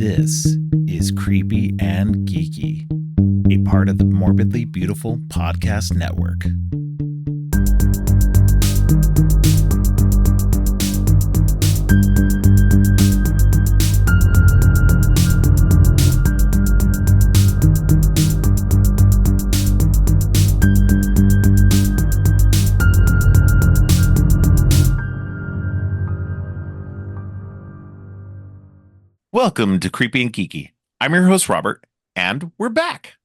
This is Creepy and Geeky, a part of the Morbidly Beautiful Podcast Network. Welcome to Creepy and Geeky. I'm your host, Robert, and we're back.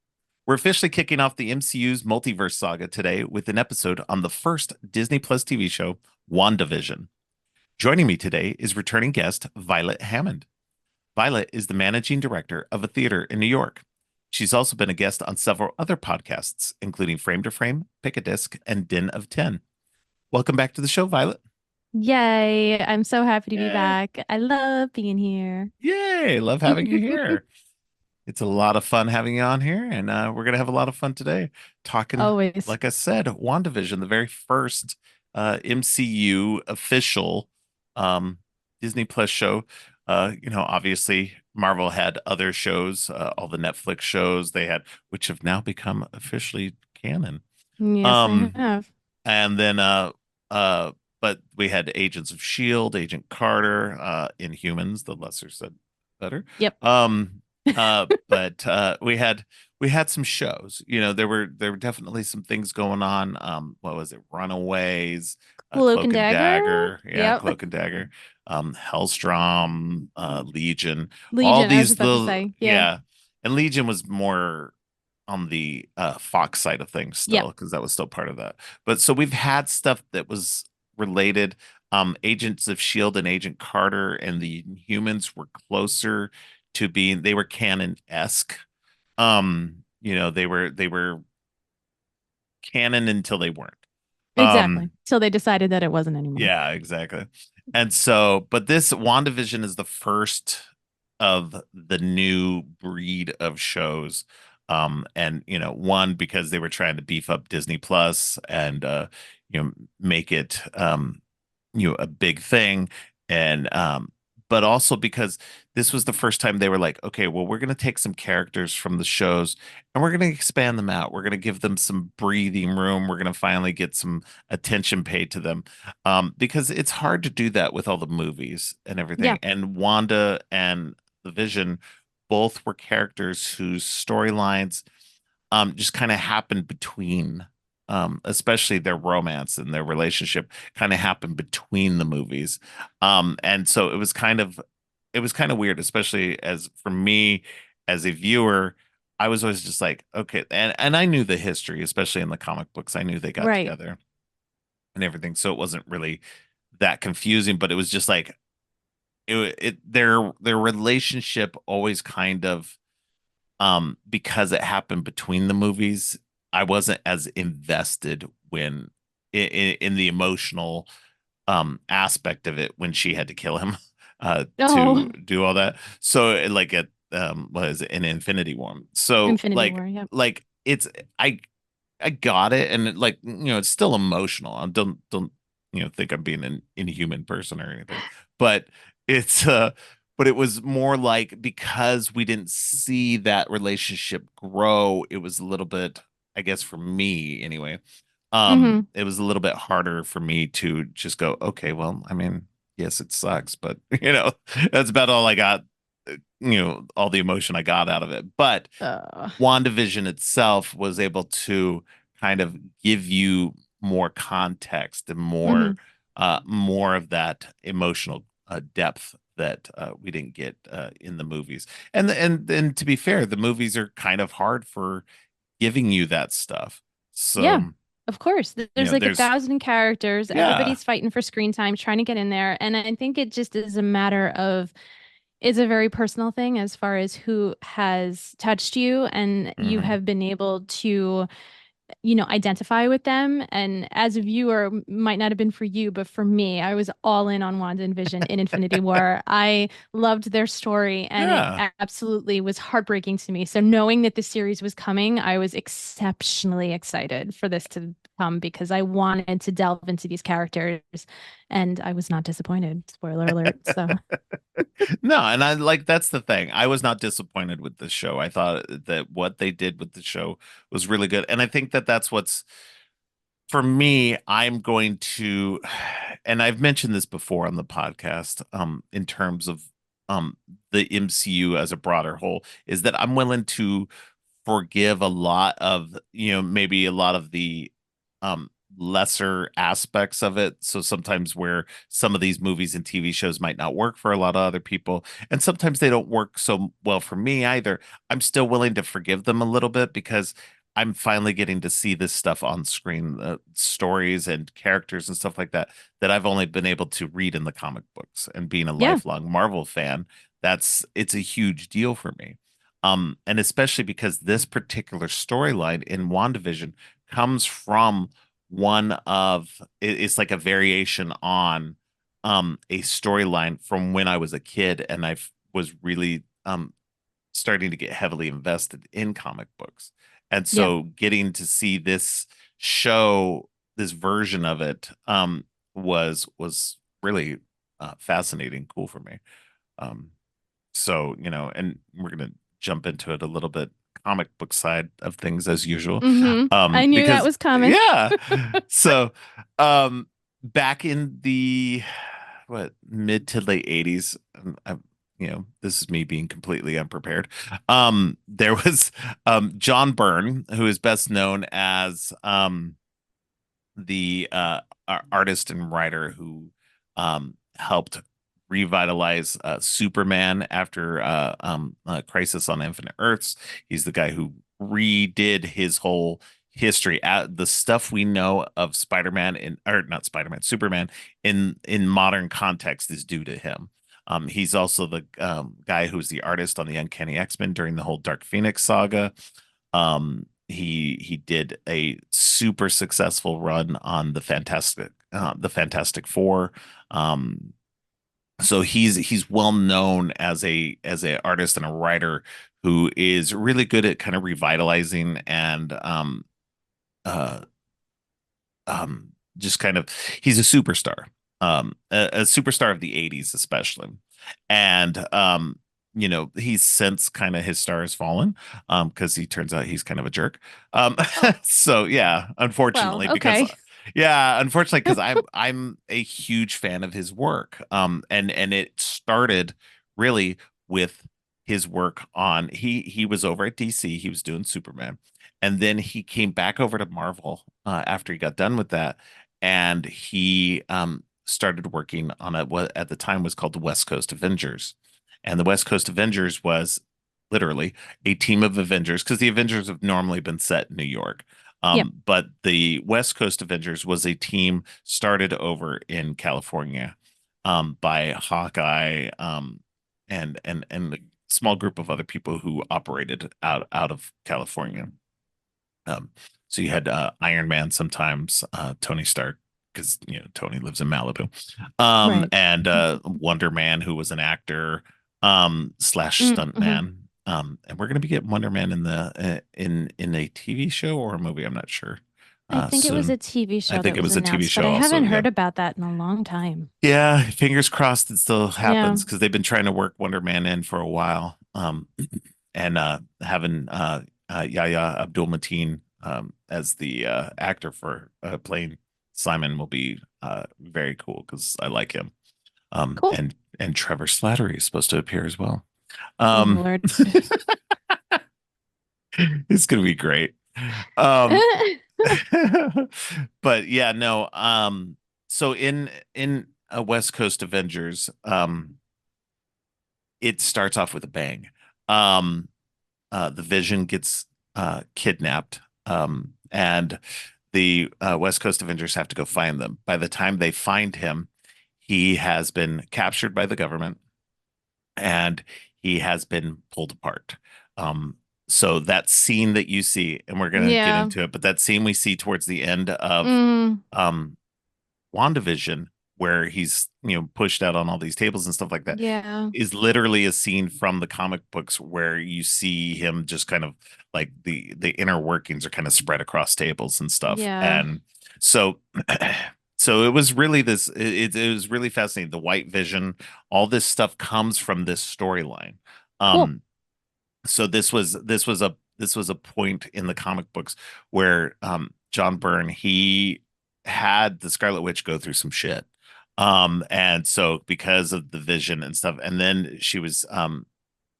We're officially kicking off the MCU's Multiverse Saga today with an episode on the first Disney Plus TV show, WandaVision. Joining me today is returning guest Violet Hammond. Violet is the managing director of a theater in New York. She's also been a guest on several other podcasts, including Frame to Frame, Pick a Disc, and Den of 10. Welcome back to the show, Violet. Yay. I'm so happy to be Yay. back. I love being here. Yay, love having you here. It's a lot of fun having you on here, and we're going to have a lot of fun today talking, Always. like I said, WandaVision, the very first MCU official Disney Plus show. Obviously, Marvel had other shows, all the Netflix shows they had, which have now become officially canon. Yes, I have. And then, but we had Agents of S.H.I.E.L.D., Agent Carter, Inhumans, the lesser said better. Yep. But we had some shows. There were definitely some things going on. What was it? Runaways, Cloak and Dagger. Yeah, Yep. Cloak and Dagger, Hellstrom, Legion. Legion, All I was these just about to little, say. yeah. And Legion was more on the Fox side of things still, Yep. because that was still part of that. But so we've had stuff that was related. Agents of S.H.I.E.L.D. and Agent Carter and the Humans were closer to being, they were canon-esque. They were canon until they weren't. Exactly. So they decided that it wasn't anymore. Yeah, exactly. And so, but this WandaVision is the first of the new breed of shows. And one, because they were trying to beef up Disney Plus and make it a big thing. And but also because this was the first time they were like, okay, well, we're going to take some characters from the shows and we're going to expand them out. We're going to give them some breathing room. We're going to finally get some attention paid to them, because it's hard to do that with all the movies and everything. Yeah. And Wanda and the Vision both were characters whose storylines just kind of happened between, especially their romance and their relationship kind of happened between the movies. And so it was kind of weird, especially as for me as a viewer. I was always just like, okay, and I knew the history, especially in the comic books. I knew they got Right. together and everything, so it wasn't really that confusing. But it was just like their relationship always kind of, because it happened between the movies, I wasn't as invested when in the emotional aspect of it when she had to kill him Oh, to do all that. So like at what is it, in Infinity War. So Infinity War. Yep. like it's I got it, and it's still emotional. I don't think I'm being an inhuman person or anything, but it's but it was more like, because we didn't see that relationship grow, it was a little bit, I guess for me anyway, Hmm. it was a little bit harder for me to just go, okay, well, I mean, yes, it sucks, but that's about all I got, all the emotion I got out of it. But Uh, WandaVision itself was able to kind of give you more context and hmm. more of that emotional depth that we didn't get in the movies. And to be fair, the movies are kind of hard for giving you that stuff. Yeah. So, Of course. There's like a there's, thousand characters. yeah. Everybody's fighting for screen time, trying to get in there. And I think it just is a matter of it's a very personal thing as far as who has touched you and you Mhm. have been able to identify with them. And as a viewer, might not have been for you, but for me, I was all in on Wanda and Vision in Infinity War. I loved their story, and it Yeah. absolutely was heartbreaking to me. So knowing that the series was coming, I was exceptionally excited for this to come because I wanted to delve into these characters and I was not disappointed. Spoiler alert. So, No, and I like that's the thing. I was not disappointed with the show. I thought that what they did with the show was really good. And I think that that's what's for me, I'm going to, and I've mentioned this before on the podcast, in terms of the MCU as a broader whole, is that I'm willing to forgive a lot of, maybe a lot of the um lesser aspects of it. So sometimes where some of these movies and TV shows might not work for a lot of other people, and sometimes they don't work so well for me either. I'm still willing to forgive them a little bit because I'm finally getting to see this stuff on screen, stories and characters and stuff like that that I've only been able to read in the comic books. And being a yeah. lifelong Marvel fan, it's a huge deal for me. And especially because this particular storyline in WandaVision comes from it's like a variation on a storyline from when I was a kid and was really starting to get heavily invested in comic books. And Yeah. so getting to see this show, this version of it, was really fascinating, cool for me. Um, so, and we're gonna jump into it a little bit, comic book side of things as usual. I knew that Because was coming. yeah. So back in the mid to late 80s, this is me being completely unprepared. There was John Byrne, who is best known as the artist and writer who helped revitalize Superman after Crisis on Infinite Earths. He's the guy who redid his whole history. The stuff we know of Spider-Man or not Spider-Man, Superman in modern context is due to him. He's also the guy who's the artist on the Uncanny X-Men during the whole Dark Phoenix saga. He did a super successful run on the Fantastic Four. Um, so he's well known as a artist and a writer who is really good at kind of revitalizing and uh just kind of he's a superstar. A superstar of the 80s especially. And he's since kind of his star has fallen because he turns out he's kind of a jerk. Oh, So yeah, well, unfortunately because okay. I'm a huge fan of his work. And it started really with his work on he was over at DC, he was doing Superman. And then he came back over to Marvel after he got done with that, and he started working on what at the time was called the West Coast Avengers. And the West Coast Avengers was literally a team of Avengers because the Avengers have normally been set in New York. Yep. But the West Coast Avengers was a team started over in California by Hawkeye and a small group of other people who operated out of California. Um, so you had Iron Man sometimes, Tony Stark, because Tony lives in Malibu, Right. and Wonder Man, who was an actor slash stunt Mm-hmm. man. And we're gonna be getting Wonder Man in the in a TV show or a movie. I'm not sure. I think it was Soon. a TV I show think that it was was a TV announced, but show I also. haven't Yeah. heard about that in a long time. Yeah. Fingers crossed it still Yeah. happens because they've been trying to work Wonder Man in for a while. And having Yahya Abdul Mateen as the actor for playing Simon will be very cool because I like him. Cool. And Trevor Slattery is supposed to appear as well. Oh, Um, Lord. it's gonna be great. Um, but yeah, no. So in a West Coast Avengers, it starts off with a bang. Um, the Vision gets kidnapped, and the West Coast Avengers have to go find them. By the time they find him, he has been captured by the government and he has been pulled apart. Um, so that scene that you see, and we're gonna get Yeah. into it, but that scene we see towards the end of Mm, um, WandaVision, where he's pushed out on all these tables and stuff like that, yeah. is literally a scene from the comic books where you see him just kind of like the inner workings are kind of spread across tables and stuff. Yeah. And so so it was really it was really fascinating. The white vision, all this stuff comes from this storyline. Cool. Um, so this was a point in the comic books where John Byrne, he had the Scarlet Witch go through some shit. And so because of the vision and stuff, and then she was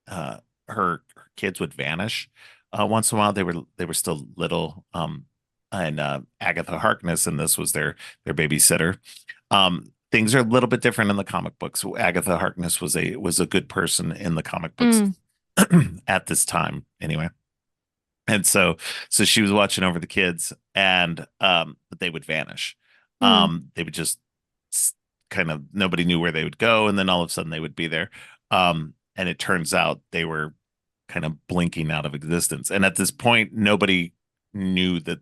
uh her kids would vanish once in a while. They were still little. And Agatha Harkness, and this was their babysitter. Things are a little bit different in the comic books. Agatha Harkness was a good person in the comic books Mm, at this time, anyway. And so she was watching over the kids, and but they would vanish. mm. They would just kind of, nobody knew where they would go, and then all of a sudden they would be there. And it turns out they were kind of blinking out of existence. And at this point, nobody knew that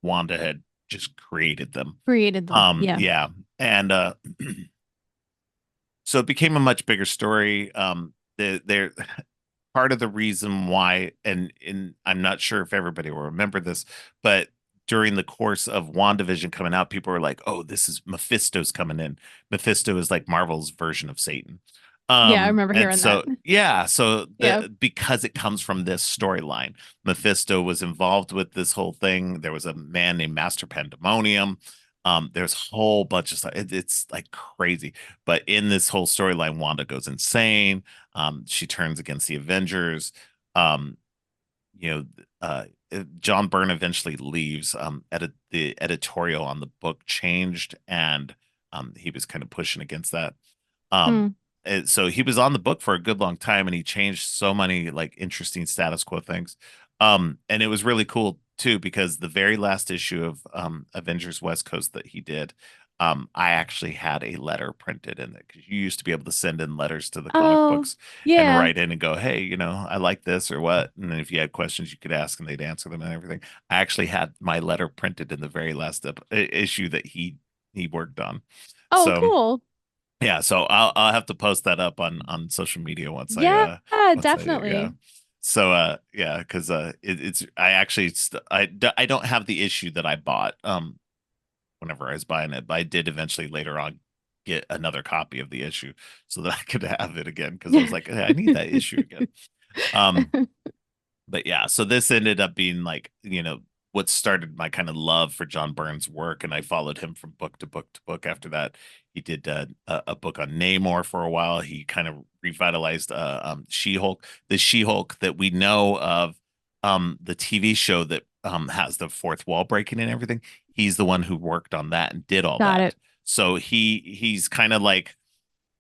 Wanda had just created them. Created them. Yeah. Yeah. And so it became a much bigger story. There part of the reason why, and I'm not sure if everybody will remember this, but during the course of WandaVision coming out, people were like, "Oh, this is Mephisto's coming in." Mephisto is like Marvel's version of Satan. Yeah, I remember And hearing that. so yeah, so Yeah. because it comes from this storyline, Mephisto was involved with this whole thing. There was a man named Master Pandemonium. There's a whole bunch of stuff. It's like crazy. But in this whole storyline, Wanda goes insane. She turns against the Avengers. Um, you know, John Byrne eventually leaves. The editorial on the book changed, and he was kind of pushing against that. Um, Mm. so he was on the book for a good long time, and he changed so many like interesting status quo things. And it was really cool too because the very last issue of Avengers West Coast that he did, I actually had a letter printed in it because you used to be able to send in letters to the comic Oh, books and yeah. write in and go, hey, I like this or what. And then if you had questions, you could ask and they'd answer them and everything. I actually had my letter printed in the very last issue that he worked on. Oh, So cool. yeah, so I'll have to post that up on social media Yeah, once I yeah. definitely. So yeah, because it's I actually I don't have the issue that I bought whenever I was buying it, but I did eventually later on get another copy of the issue so that I could have it again because I was like, hey, I need that issue again. Um, but yeah, so this ended up being like, what started my kind of love for John Byrne's work, and I followed him from book to book to book after that. He did a book on Namor for a while. He kind of revitalized She-Hulk, the She-Hulk that we know of, the TV show that has the fourth wall breaking and everything. He's the one who worked on that and did all Got that. it. So he's kind of like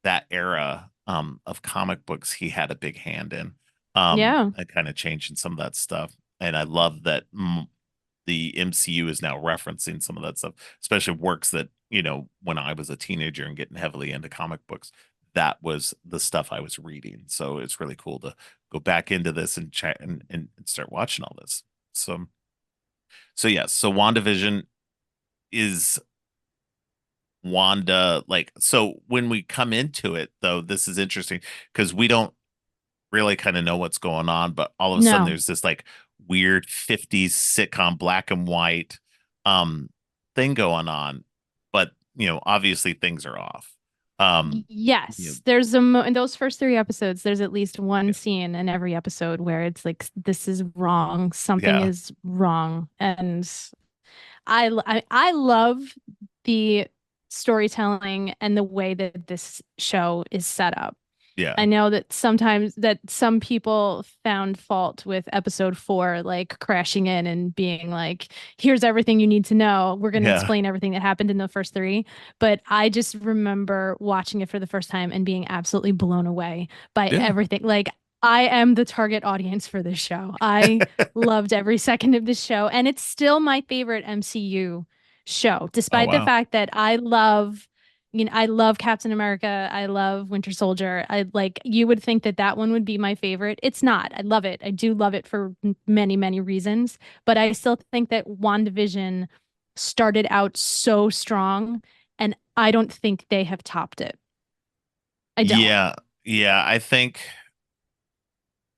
that era of comic books he had a big hand in. Yeah. And kind of changing some of that stuff. And I love that the MCU is now referencing some of that stuff, especially works that, when I was a teenager and getting heavily into comic books, that was the stuff I was reading. So it's really cool to go back into this and chat and start watching all this. So yes, so WandaVision is Wanda, like, so when we come into it though, this is interesting because we don't really kind of know what's going on, but all of a sudden No. there's this like weird 50s sitcom black and white um thing going on. But obviously things are off. You know, Yes, there's in those first three episodes, there's at least one yeah, scene in every episode where it's like this is wrong, something yeah, is wrong, and I love the storytelling and the way that this show is set up. yeah, I know that sometimes that some people found fault with episode 4, like crashing in and being like, here's everything you need to know. We're going to yeah, explain everything that happened in the first three. But I just remember watching it for the first time and being absolutely blown away by yeah. everything. Like, I am the target audience for this show. I loved every second of this show, and it's still my favorite MCU show, Oh despite the wow. fact that I love Captain America. I love Winter Soldier. I like you would think that that one would be my favorite. It's not. I love it. I do love it for many, many reasons, but I still think that WandaVision started out so strong and I don't think they have topped it. I don't. Yeah, yeah, I think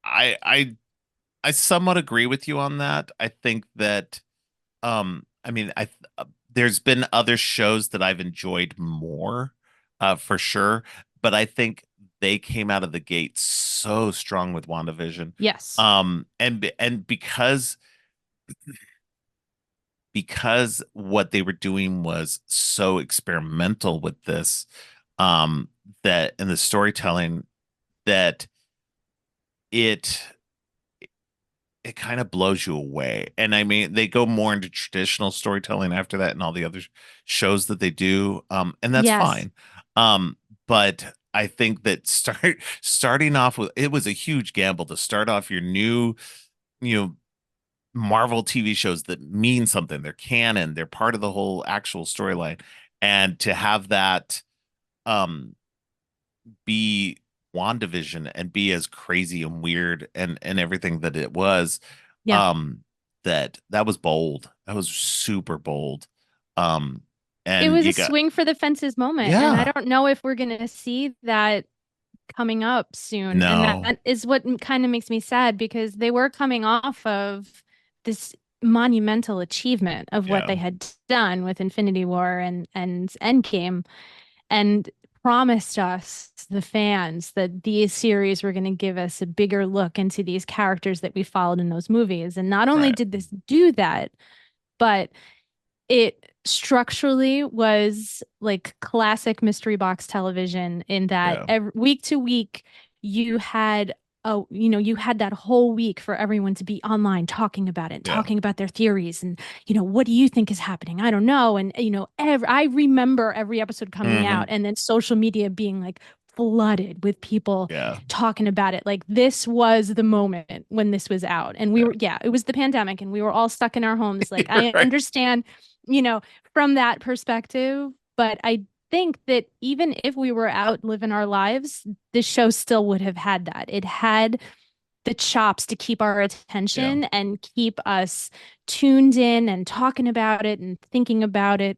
I somewhat agree with you on that. I think that I mean, there's been other shows that I've enjoyed more, for sure. But I think they came out of the gate so strong with WandaVision. Yes. And because what they were doing was so experimental with this, um, that in the storytelling, that it it kind of blows you away. And I mean, they go more into traditional storytelling after that and all the other shows that they do. And that's Yes. fine. But I think that starting off with, it was a huge gamble to start off your new, you know, Marvel TV shows that mean something. They're canon, they're part of the whole actual storyline. And to have that um be WandaVision and be as crazy and weird and everything that it was, Yeah. um that was bold. That was super bold. Um It and was a you got, swing for the fences moment. And I yeah, don't know if we're going to see that coming up soon. And no, that is what kind of makes me sad because they were coming off of this monumental achievement of what yeah, they had done with Infinity War and Endgame and promised us, the fans, that these series were going to give us a bigger look into these characters that we followed in those movies. And not only right, did this do that, but it structurally was like classic mystery box television in that yeah, every week to week you had you had that whole week for everyone to be online talking about it, yeah, talking about their theories and what do you think is happening? I don't know. And I remember every episode coming hmm, out and then social media being like flooded with people yeah, talking about it. Like this was the moment when this was out. And we yeah, were, yeah, it was the pandemic and we were all stuck in our homes. Like I right, understand, you know, from that perspective, but I think that even if we were out living our lives, this show still would have had that. It had the chops to keep our yeah, attention and keep us tuned in and talking about it and thinking about it.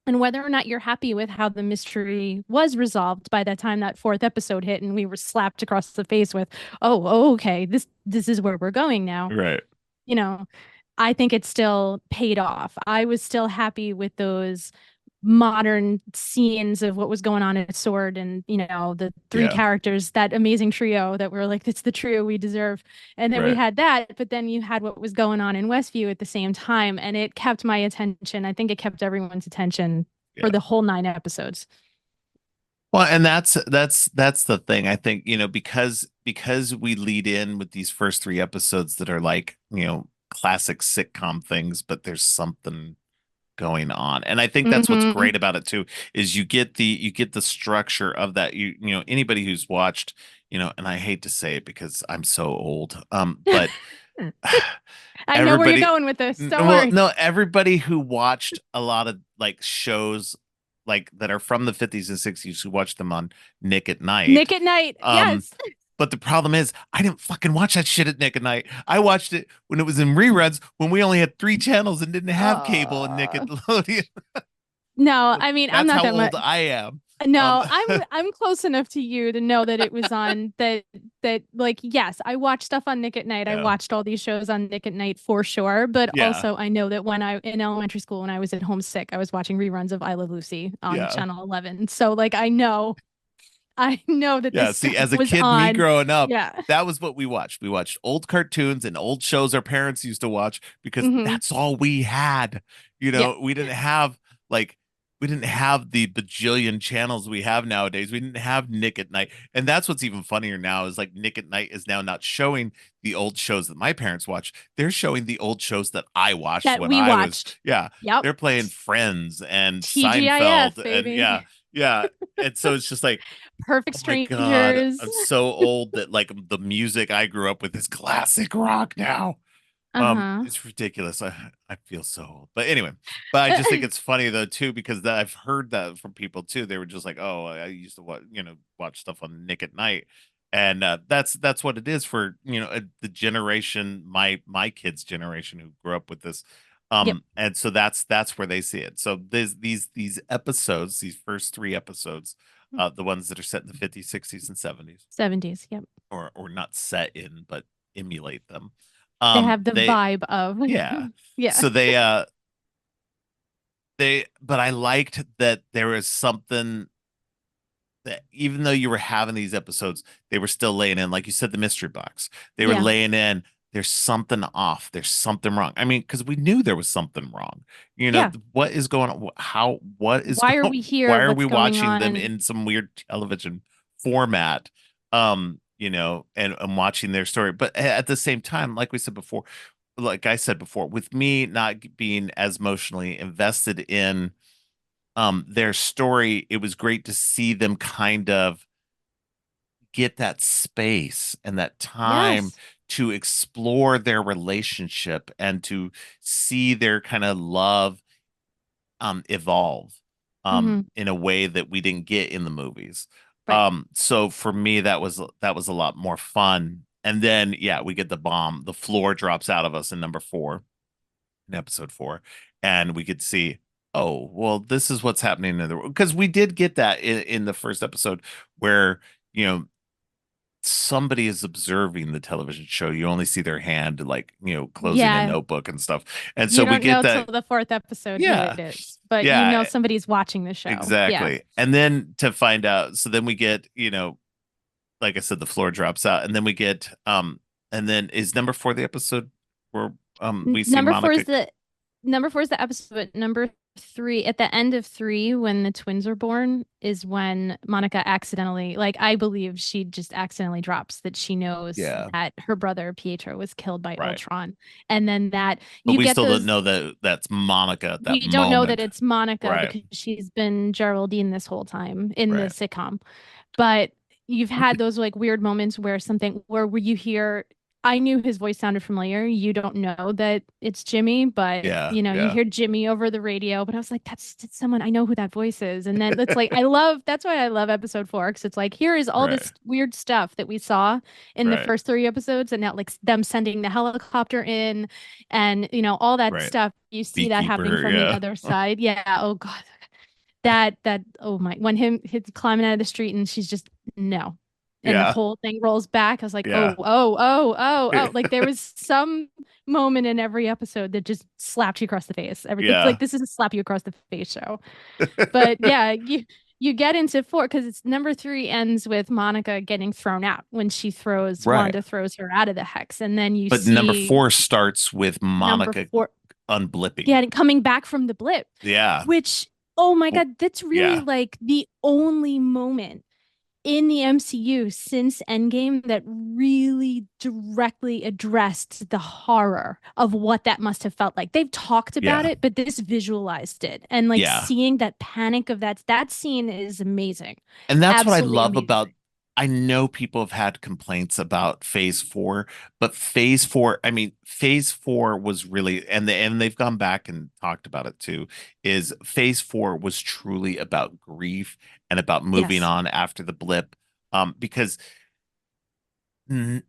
And whether or not you're happy with how the mystery was resolved by the time that fourth episode hit and we were slapped across the face with, oh, okay, this is where we're going now. right, You know, I think it still paid off. I was still happy with those modern scenes of what was going on at Sword and, the three yeah, characters, that amazing trio that were like, it's the trio we deserve. And then we right, had that, but then you had what was going on in Westview at the same time. And it kept my attention. I think it kept everyone's attention for yeah. the whole 9 episodes. Well, and that's the thing. I think, because we lead in with these first three episodes that are like, classic sitcom things, but there's something going on. And I think that's what's Mm-hmm. great about it too, is you get the structure of that. Anybody who's watched, and I hate to say it because I'm so old, but I know where you're everybody, going with this. Don't well, worry. no, everybody who watched a lot of like shows like that are from the 50s and 60s, who watched them on Nick at Night. Nick at Night. um Yes. but the problem is, I didn't fucking watch that shit at Nick at Night. I watched it when it was in reruns, when we only had three channels and didn't have cable and Uh, Nickelodeon. no, I mean, I'm That's not how that much. old I am. No, I'm close enough to you to know that it was on that like yes, I watched stuff on Nick at Night. I Yeah, watched all these shows on Nick at Night for sure, but yeah, also I know that when I in elementary school when I was at home sick, I was watching reruns of I Love Lucy on yeah. channel 11. So like I know that this Yeah, see, stuff as a was kid, me on. growing up, Yeah. that was what we watched. We watched old cartoons and old shows our parents used to watch because Hmm. that's all we had. Yeah. We didn't have like we didn't have the bajillion channels we have nowadays. We didn't have Nick at Night. And that's what's even funnier now, is like Nick at Night is now not showing the old shows that my parents watched. They're showing the old shows that I watched That when we I was, watched. yeah, Yep. they're playing Friends and TGIF, Seinfeld and yeah, baby. yeah. And so it's just like, Perfect oh my God, Strangers. I'm so old that like the music I grew up with is classic rock now. Uh-huh. It's ridiculous. I feel so old. But anyway, but I just think it's funny though too, because I've heard that from people too. They were just like, "Oh, I used to watch stuff on Nick at Night." And that's what it is for, the generation, my kids' generation, who grew up with this. Yep. And so that's where they see it. So these episodes, these first three episodes, the ones that are set in the 50s, 60s, and 70s, 70s. Yep. or not set in, but emulate them. They have the They vibe of Yeah. yeah. So but I liked that there was something that even though you were having these episodes, they were still laying in, like you said, the mystery box. They were Yeah. laying in, there's something off, there's something wrong. I mean, because we knew there was something wrong. Yeah. What is going on? What is Why are going, we here? why are we What's going watching them on? in some weird television format? And watching their story. But at the same time, like I said before, with me not being as emotionally invested in their story, it was great to see them kind of get that space and that time Yes. to explore their relationship and to see their kind of love evolve Hmm. in a way that we didn't get in the movies. Right. So for me that was a lot more fun. And then yeah, we get the bomb. The floor drops out of us in number 4, in episode 4, and we could see, oh, well, this is what's happening in the world. Because we did get that in the first episode where, you know, somebody is observing the television show. You only see their hand, like, closing a Yeah. notebook and stuff. And so You we don't get know till that. the fourth episode who it Yeah. is, but you know Yeah, somebody's watching the show. Yeah. exactly. And then to find out, so then we get, like I said, the floor drops out, and then we get, and then is number 4 the episode where we see Number four is Monica? the episode, but number three, at the end of three, when the twins are born, is when Monica accidentally, like, I believe she just accidentally drops that she knows Yeah, that her brother Pietro was killed by right. Ultron. And then that But you we get still don't those, know that that's Monica at that we don't know that moment. it's Monica Right, because she's been Geraldine this whole time in the right. sitcom. But you've had those like weird moments where where you hear, I knew his voice sounded familiar. You don't know that it's Jimmy, but Yeah, you yeah, hear Jimmy over the radio. But I was like, that's someone, I know who that voice is. And then it's like, that's why I love episode 4, because it's like, here is all right, this weird stuff that we saw in the right, first 3 episodes, and now like them sending the helicopter in, and all that right. stuff. You see that happening Beekeeper, from the yeah. other side. Yeah. Oh God. That oh my, when he's climbing out of the street and she's just no, and the Yeah, whole thing rolls back. I was like, yeah. oh, oh, oh, oh, oh. Like there was some moment in every episode that just slapped you across the face. It's like Yeah. this is a slap you across the face show. But yeah, you get into 4 because it's number 3 ends with Monica getting thrown out when Right. Wanda throws her out of the hex, and then you But number see 4 starts with number Monica 4 unblipping. getting coming back from the blip, Yeah. which, oh my Well, God, that's really yeah. like the only moment in the MCU since Endgame that really directly addressed the horror of what that must have felt like. They've talked about Yeah. it, but this visualized it. And like Yeah. seeing that panic of that scene is amazing. And that's what I Absolutely love amazing. about, I know people have had complaints about phase 4, but phase 4, I mean, phase 4 was really, and they've gone back and talked about it too, is phase 4 was truly about grief and about moving Yes. on after the blip. Because mm,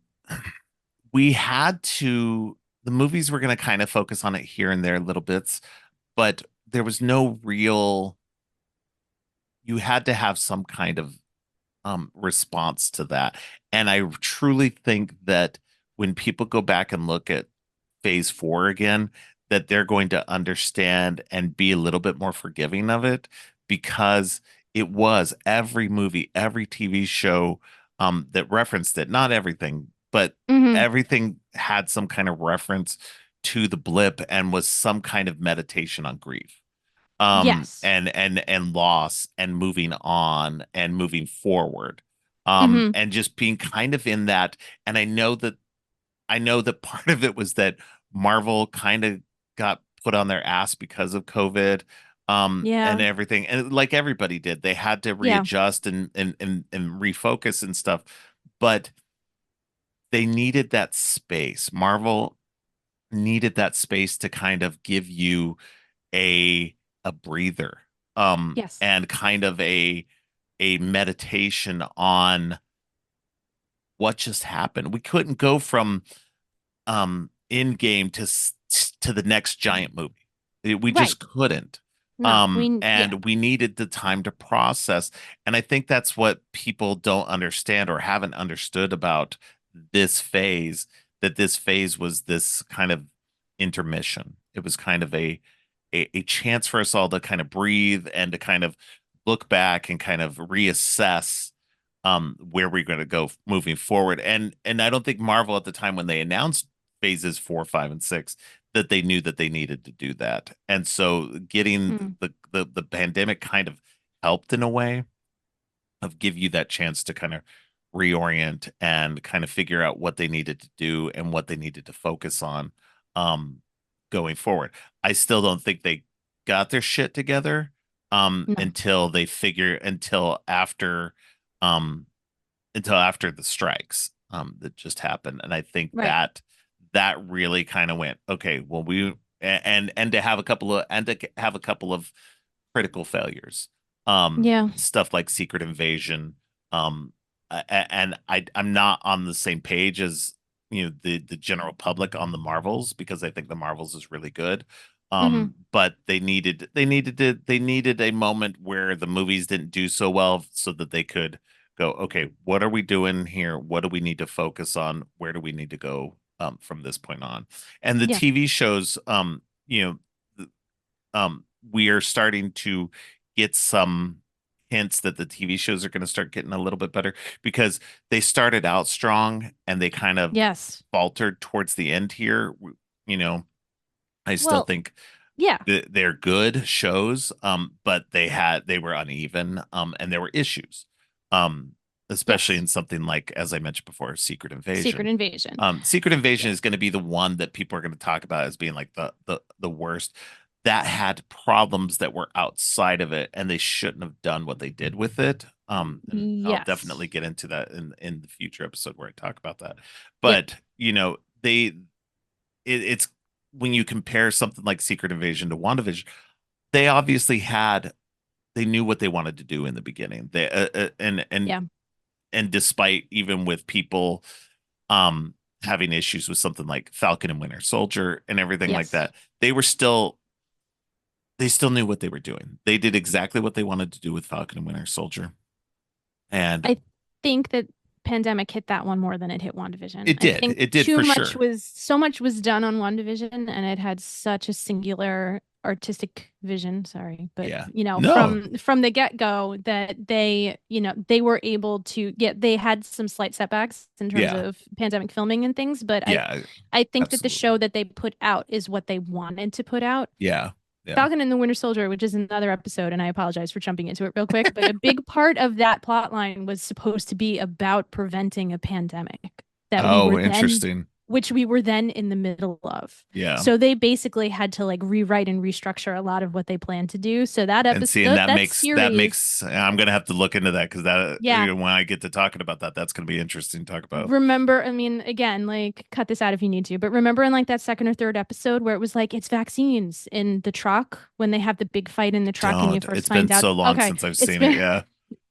we had to, the movies were going to kind of focus on it here and there little bits, but there was no real, you had to have some kind of response to that. And I truly think that when people go back and look at phase 4 again, that they're going to understand and be a little bit more forgiving of it, because it was every movie, every TV show that referenced it, not everything, but Hmm. everything had some kind of reference to the blip and was some kind of meditation on grief, Yes. and loss and moving on and moving forward, Hmm. and just being kind of in that. And I know that part of it was that Marvel kind of got put on their ass because of COVID, and Yeah. everything, and like everybody did, they had to Yeah. readjust and refocus and stuff, but they needed that space. Marvel needed that space to kind of give you a breather, Yes. and kind of a meditation on what just happened. We couldn't go from in game to the next giant movie. We Right. just couldn't. No. Yeah. And we needed the time to process. And I think that's what people don't understand or haven't understood about this phase, that this phase was this kind of intermission. It was kind of a chance for us all to kind of breathe and to kind of look back and kind of reassess where we're going to go moving forward. And I don't think Marvel at the time when they announced phases 4, 5, and 6 that they knew that they needed to do that. And so getting Mm. the pandemic kind of helped in a way of give you that chance to kind of reorient and kind of figure out what they needed to do and what they needed to focus on um going forward. I still don't think they got their shit together No. um until after the strikes that just happened. And I think Right. that really kind of went, okay, well and to have a couple of critical failures. Yeah. Stuff like Secret Invasion. And I'm not on the same page as the general public on the Marvels because I think the Marvels is really good. Hmm. But they needed a moment where the movies didn't do so well so that they could go, okay, what are we doing here? What do we need to focus on? Where do we need to go from this point on? And the Yeah. TV shows, we are starting to get some hints that the TV shows are going to start getting a little bit better because they started out strong and they kind of Yes. faltered towards the end here. You know, I still Well, think yeah. they're good shows, but they were uneven, and there were issues, especially Yes. in something like, as I mentioned before, Secret Secret Invasion. Invasion. Secret Yeah. Invasion is going to be the one that people are going to talk about as being like the worst. That had problems that were outside of it, and they shouldn't have done what they did with it. And I'll definitely Yes. get into that in the future episode where I talk about that. Yep. But it's when you compare something like Secret Invasion to WandaVision, they obviously they knew what they wanted to do in the beginning. They Yeah. and despite even with people um having issues with something like Falcon and Winter Soldier and everything like Yes. that, they still knew what they were doing. They did exactly what they wanted to do with Falcon and Winter Soldier. And I think that pandemic hit that one more than it hit WandaVision. it I did. think It did too for much sure. was so much was done on WandaVision and it had such a singular artistic vision, sorry, but Yeah. No. from the get-go that they were able to get they had some slight setbacks in terms Yeah. of pandemic filming and things, but Yeah, I think that the absolutely. show that they put out is what they wanted to put out. Yeah. Yeah. Falcon and the Winter Soldier, which is another episode, and I apologize for jumping into it real quick, but a big part of that plot line was supposed to be about preventing a pandemic that Oh, interesting. which we were then in the middle of. Yeah. So they basically had to like rewrite and restructure a lot of what they planned to do. So that And seeing episode, that series, I'm gonna have to look into that because yeah, when I get to talking about that, that's gonna be interesting to talk about. remember, I mean, again, like cut this out if you need to, but remember in like that second or third episode where it was like it's vaccines in the truck when they have the big fight in the truck and you Don't. first It's been find out, so long okay, since I've it's seen it. been Yeah.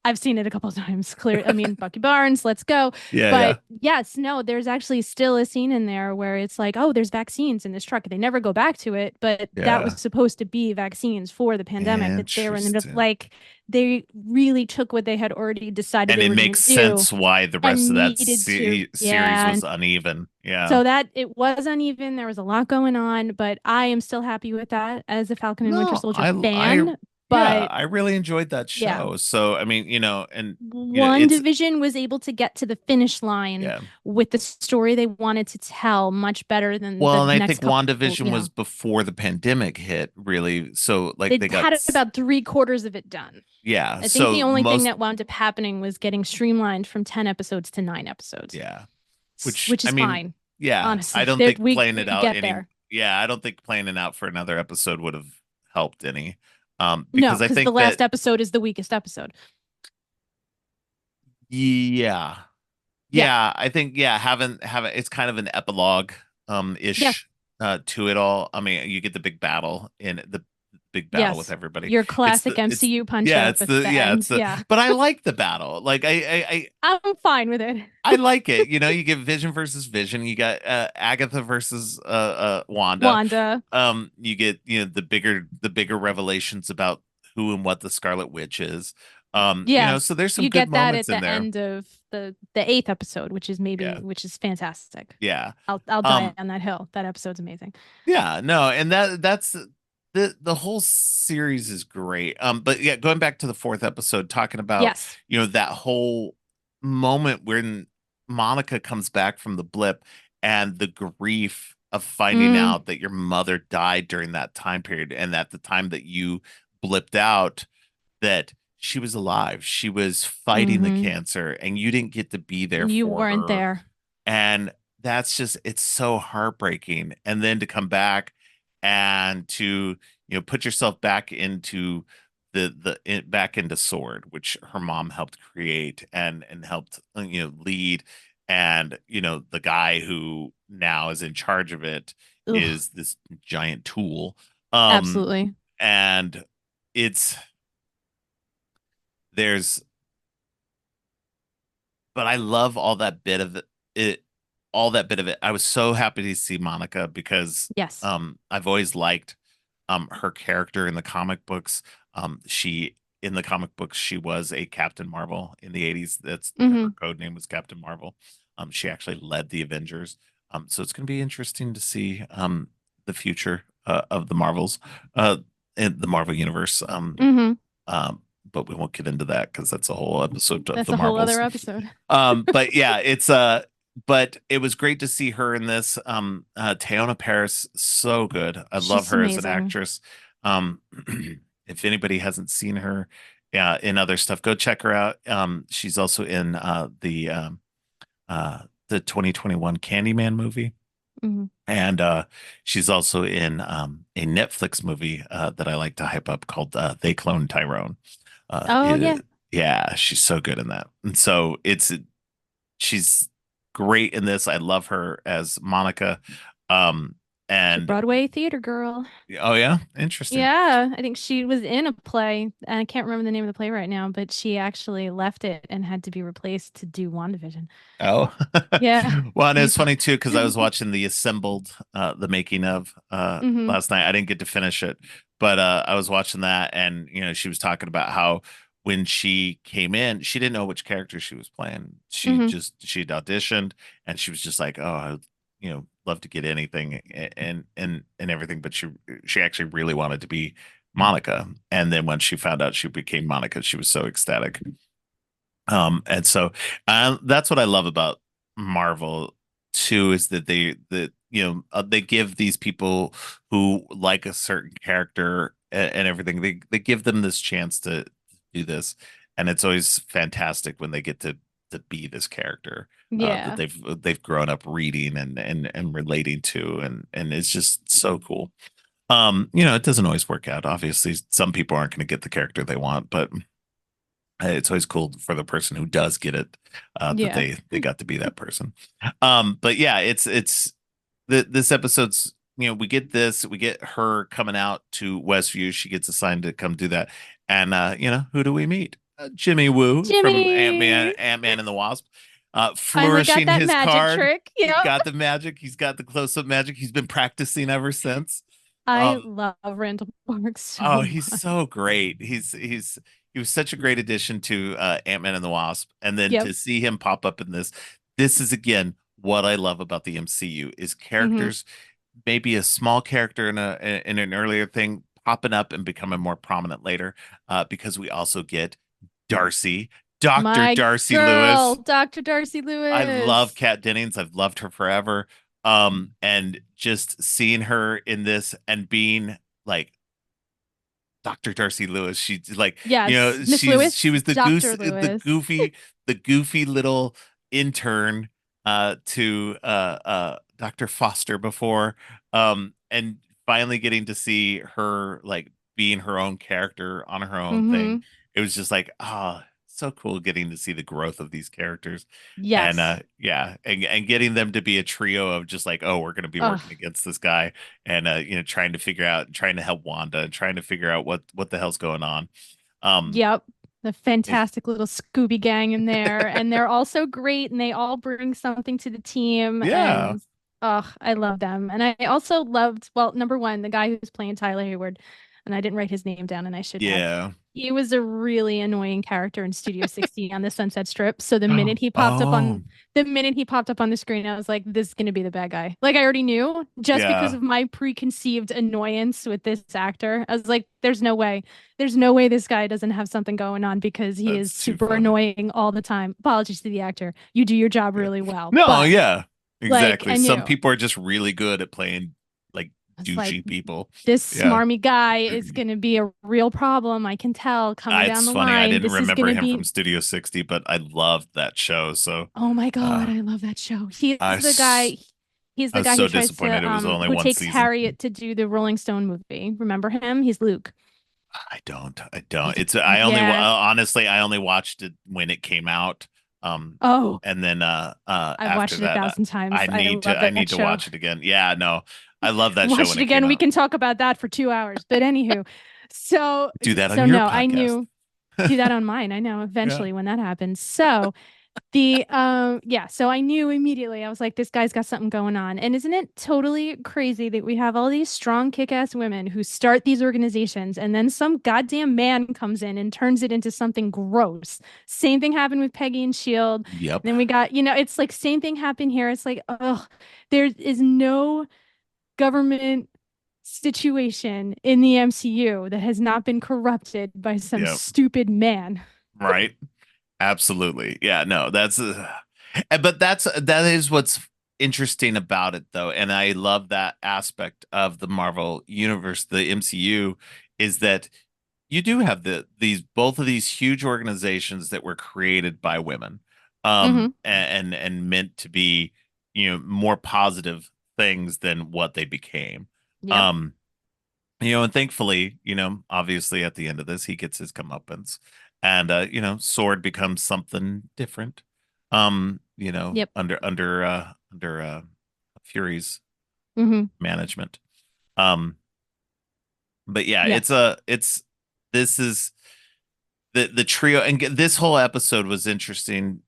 I've seen it a couple of times. Clear, I mean, Bucky Barnes, let's go. Yeah, yeah. But yes, no, there's actually still a scene in there where it's like, oh, there's vaccines in this truck. They never go back to it, but that was Yeah. supposed to be vaccines for the pandemic that they were in the middle. Interesting. Like they really took what they had already decided And they it were going makes to do sense why the rest of and that needed to, series yeah. was uneven. Yeah. So that it was uneven. There was a lot going on, but I am still happy with that as a Falcon and Winter No, Soldier I fan. yeah, But I really enjoyed that yeah, show. So I mean, and one it's division was able to get to the finish line yeah. with the story they wanted to tell much better than Well, the and I next think couple, WandaVision was before the pandemic hit, really. So like they they got had about three-quarters of it done. yeah. I think the So only thing most that wound up happening was getting streamlined from 10 episodes to 9 episodes, yeah. Which which I is mean, fine. yeah, I Honestly, don't there, think playing it we out get any there. yeah, I don't think playing it out for another episode would have helped any. No, Because I because the think that last episode is the weakest episode. yeah. Yeah, Yeah, I think yeah, having it's kind of an epilogue yeah, ish to it all. I mean, you get the big battle in the big battle with yes. everybody. Your classic It's MCU punch yeah, up at the it's end. the Yeah, but I like the battle. Like I'm fine with it. I like it. You get Vision versus Vision. You got Agatha versus Wanda. Wanda. You get the bigger revelations about who and what the Scarlet Witch is. Yeah, So there's some you good get that moments at in the there. end of the eighth episode, Yeah. which is fantastic. Yeah. I'll die Um on that hill. That episode's amazing. yeah, no, and that's the whole series is great. But yeah, going back to the fourth episode, talking about, Yes. that whole moment when Monica comes back from the blip and the grief of finding Mm, out that your mother died during that time period, and at the time that you blipped out, that she was alive. She was fighting the hmm. cancer, and you didn't get to be there You for weren't her. there. And that's just, it's so heartbreaking. And then to come back and to, put yourself back into back into Sword, which her mom helped create and helped, lead. And, the guy who now is in charge of it Ugh, is this giant tool. Um, absolutely. and it's, there's but I love all that bit of it, all that bit of it. I was so happy to see Monica because Yes. I've always liked her character in the comic books. She in the comic books she was a Captain Marvel in the 80s. That's her Hmm. code name was Captain Marvel. She actually led the Avengers. So it's going to be interesting to see the future of the Marvels, uh, in the Marvel universe. Hmm. Um, but we won't get into that because that's a whole episode of That's the a whole other Marvels. episode. But yeah, but it was great to see her in this. Teyonah Parris, so good. I love She's her as an amazing. actress. Um, if anybody hasn't seen her, in other stuff, go check her out. She's also in the 2021 Candyman movie. Hmm. And she's also in a Netflix movie that I like to hype up called They Clone Tyrone. Oh yeah. Yeah, she's so good in that. And so she's great in this. I love her as Monica. Um, She's a and Broadway theater girl. oh yeah, interesting. Yeah, I think she was in a play. And I can't remember the name of the play right now, but she actually left it and had to be replaced to do WandaVision. Oh, Yeah. well, and it's Deep. funny too because I was watching the assembled, the making of, Hmm. last night. I didn't get to finish it, but I was watching that, and she was talking about how when she came in, she didn't know which character she was playing. Hmm. She'd auditioned, and she was just like, "Oh, I would, love to get anything and everything," but she actually really wanted to be Monica, and then when she found out she became Monica, she was so ecstatic. And so that's what I love about Marvel too, is that they give these people who like a certain character and everything, they give them this chance to do this, and it's always fantastic when they get to be this character that Yeah. they've grown up reading and relating to, and it's just so cool. It doesn't always work out. Obviously, some people aren't going to get the character they want, but it's always cool for the person who does get it, that Yeah. they got to be that person. But yeah, it's this episode's, we get her coming out to Westview. She gets assigned to come do that, and who do we meet? Jimmy Woo from Jimmy Ant-Man and the Wasp, finally got flourishing that his magic card. trick. He's Yep. got the magic. He's got the close-up magic. He's been practicing ever since. I Um, love Randall Park Oh, so he's much. so great. He was such a great addition to Ant-Man and the Wasp. And then Yep. to see him pop up in this is again what I love about the MCU is Hmm. characters, maybe a small character in an earlier thing popping up and becoming more prominent later. Because we also get Darcy, Dr. My Darcy girl, Lewis. Dr. Darcy I love Lewis. Kat Dennings. I've loved her forever. And just seeing her in this and being like Dr. Darcy Lewis. She's like, Yes, Miss she Lewis, was Dr. Lewis. the goofy little intern to Dr. Foster before. And finally getting to see her like being her own character on her own thing. Hmm. It was just like, so cool getting to see the growth of these characters. And Yes. yeah, and getting them to be a trio of just like, oh, we're gonna be Oh, working against this guy, and trying to figure out, trying to help Wanda, and trying to figure out what the hell's going on. um yep. The it- fantastic little Scooby gang in there. And they're all so great and they all bring something to the team. yeah, And oh, I love them. And I also loved, well, number one, the guy who's playing Tyler Hayward. And I didn't write his name down and I should have. yeah, He was a really annoying character in Studio 60 on the Sunset Strip. So Oh, the minute he popped up on the screen, I was like, this is gonna be the bad guy. Like I already knew just because yeah, of my preconceived annoyance with this actor. I was like, there's no way. There's no way this guy doesn't have something going on because he is that's too super funny. annoying all the time. Apologies to the actor. You do your job Yeah. really well. No, But yeah, like exactly. I Some knew. people are just really good at playing like It's like douchey people. this Yeah. smarmy guy is going to be a real problem. I can tell coming down It's the funny. I line. didn't This is going remember to him from be, Studio 60, but I loved that show. So, oh my uh, God, I love that show. I, s- He's I the was guy who so tries disappointed to, it was only who one takes season. Harriet to do the Rolling Stone movie. Remember him? He's Luke. I don't. Yeah. Honestly, I only watched it when it came out. Um, Oh, and then I've after watched it a that, thousand times. I love I that need to show. watch it again. Yeah, no, I love that show Watch when it it came again. We out. can talk about that for 2 hours. But anywho, so Do that on so your no, I podcast. knew do that on mine. I know Yeah. eventually when that happens. So the yeah, so I knew immediately. I was like, this guy's got something going on. And isn't it totally crazy that we have all these strong kick-ass women who start these organizations and then some goddamn man comes in and turns it into something gross. Same thing happened with Peggy and Shield. Yep. Then we got, it's like same thing happened here. It's like, oh, there is no government situation in the MCU that has not been corrupted by some Yep. stupid man. Right. Absolutely. Yeah, no, but that is what's interesting about it though. And I love that aspect of the Marvel universe, the MCU, is that you do have these both of these huge organizations that were created by women, Hmm. and meant to be, more positive things than what they became. Yep. Um, and thankfully, obviously at the end of this, he gets his comeuppance, and Sword becomes something different. Yep. Under Fury's Hmm. management. Um, but yeah, Yes. this is the trio, and this whole episode was interesting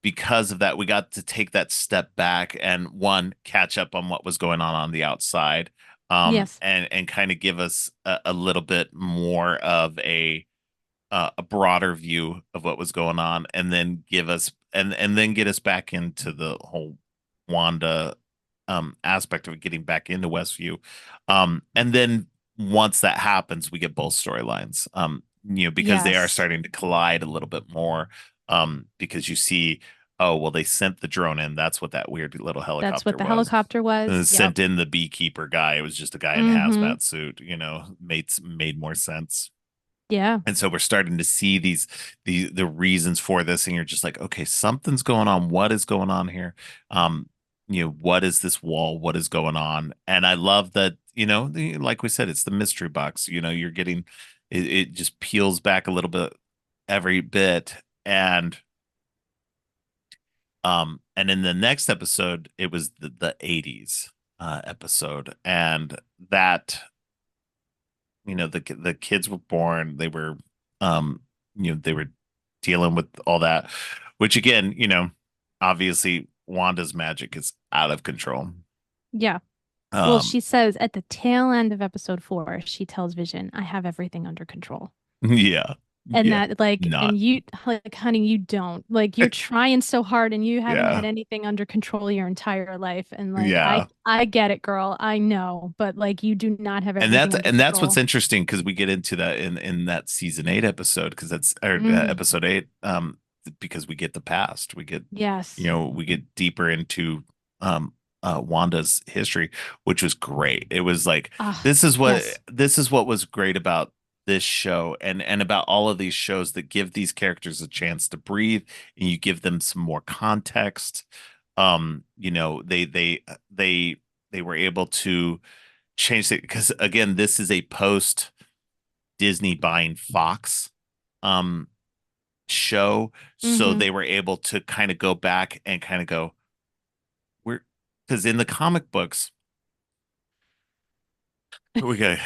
because of that. We got to take that step back and one catch up on what was going on the outside, Yes. and kind of give us a little bit more of a broader view of what was going on, and then give us and then get us back into the whole Wanda aspect of getting back into Westview. And then once that happens, we get both storylines. Because they are Yes. starting to collide a little bit more. Because you see, oh well, they sent the drone in. That's what that weird little That's what helicopter the was. helicopter was. Yep. Sent in the beekeeper guy. It was just a guy in a Hmm. hazmat suit. Made more sense. Yeah. And so we're starting to see the reasons for this, and you're just like, okay, something's going on. What is going on here? What is this wall? What is going on? And I love that, like we said, it's the mystery box. You're getting it just peels back a little bit every bit. And in the next episode, it was the 80s episode, and that the kids were born, um they were dealing with all that, which again, obviously Wanda's magic is out of control. Yeah. Well, um she says at the tail end of episode 4, she tells Vision, I have everything under control. yeah, And yeah, that, like, not and you, like, honey, you don't. Like, you're trying so hard and you haven't had yeah, anything under control your entire life. And like, yeah. I get it, girl. I know, but like, you do not have And everything that's under and that's what's control. interesting, because we get into that in that season 8 episode, because that's or Hmm. episode 8, because we get the past, Yes. we get deeper into um Wanda's history, which was great. It was like, Ah, this yes. is what was great about this show, and about all of these shows that give these characters a chance to breathe, and you give them some more context. They were able to change it, because again, this is a post Disney buying Fox um show, so Hmm. they were able to kind of go back and kind of go, we're because in the comic books, we gotta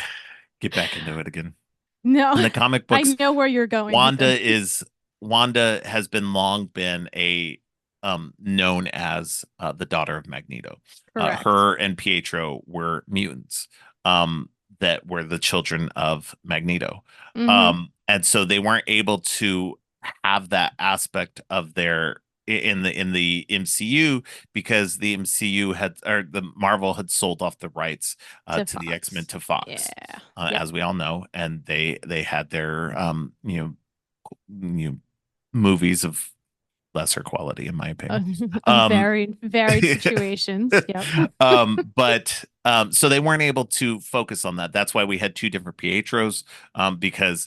get back into it again. No, In the comic I books, know where you're going with Wanda this. is Wanda has been long been a known as the daughter of Magneto. Correct. Her and Pietro were mutants, that were the children of Magneto. Hmm. and so they weren't able to have that aspect of their in the MCU because the MCU had or the Marvel had sold off the rights To to the X-Men Fox. to Fox, Yeah. Yep. as we all know, and they had their you know movies of lesser quality in my opinion. Um Varied situations. Yep. but so they weren't able to focus on that. That's why we had two different Pietros, because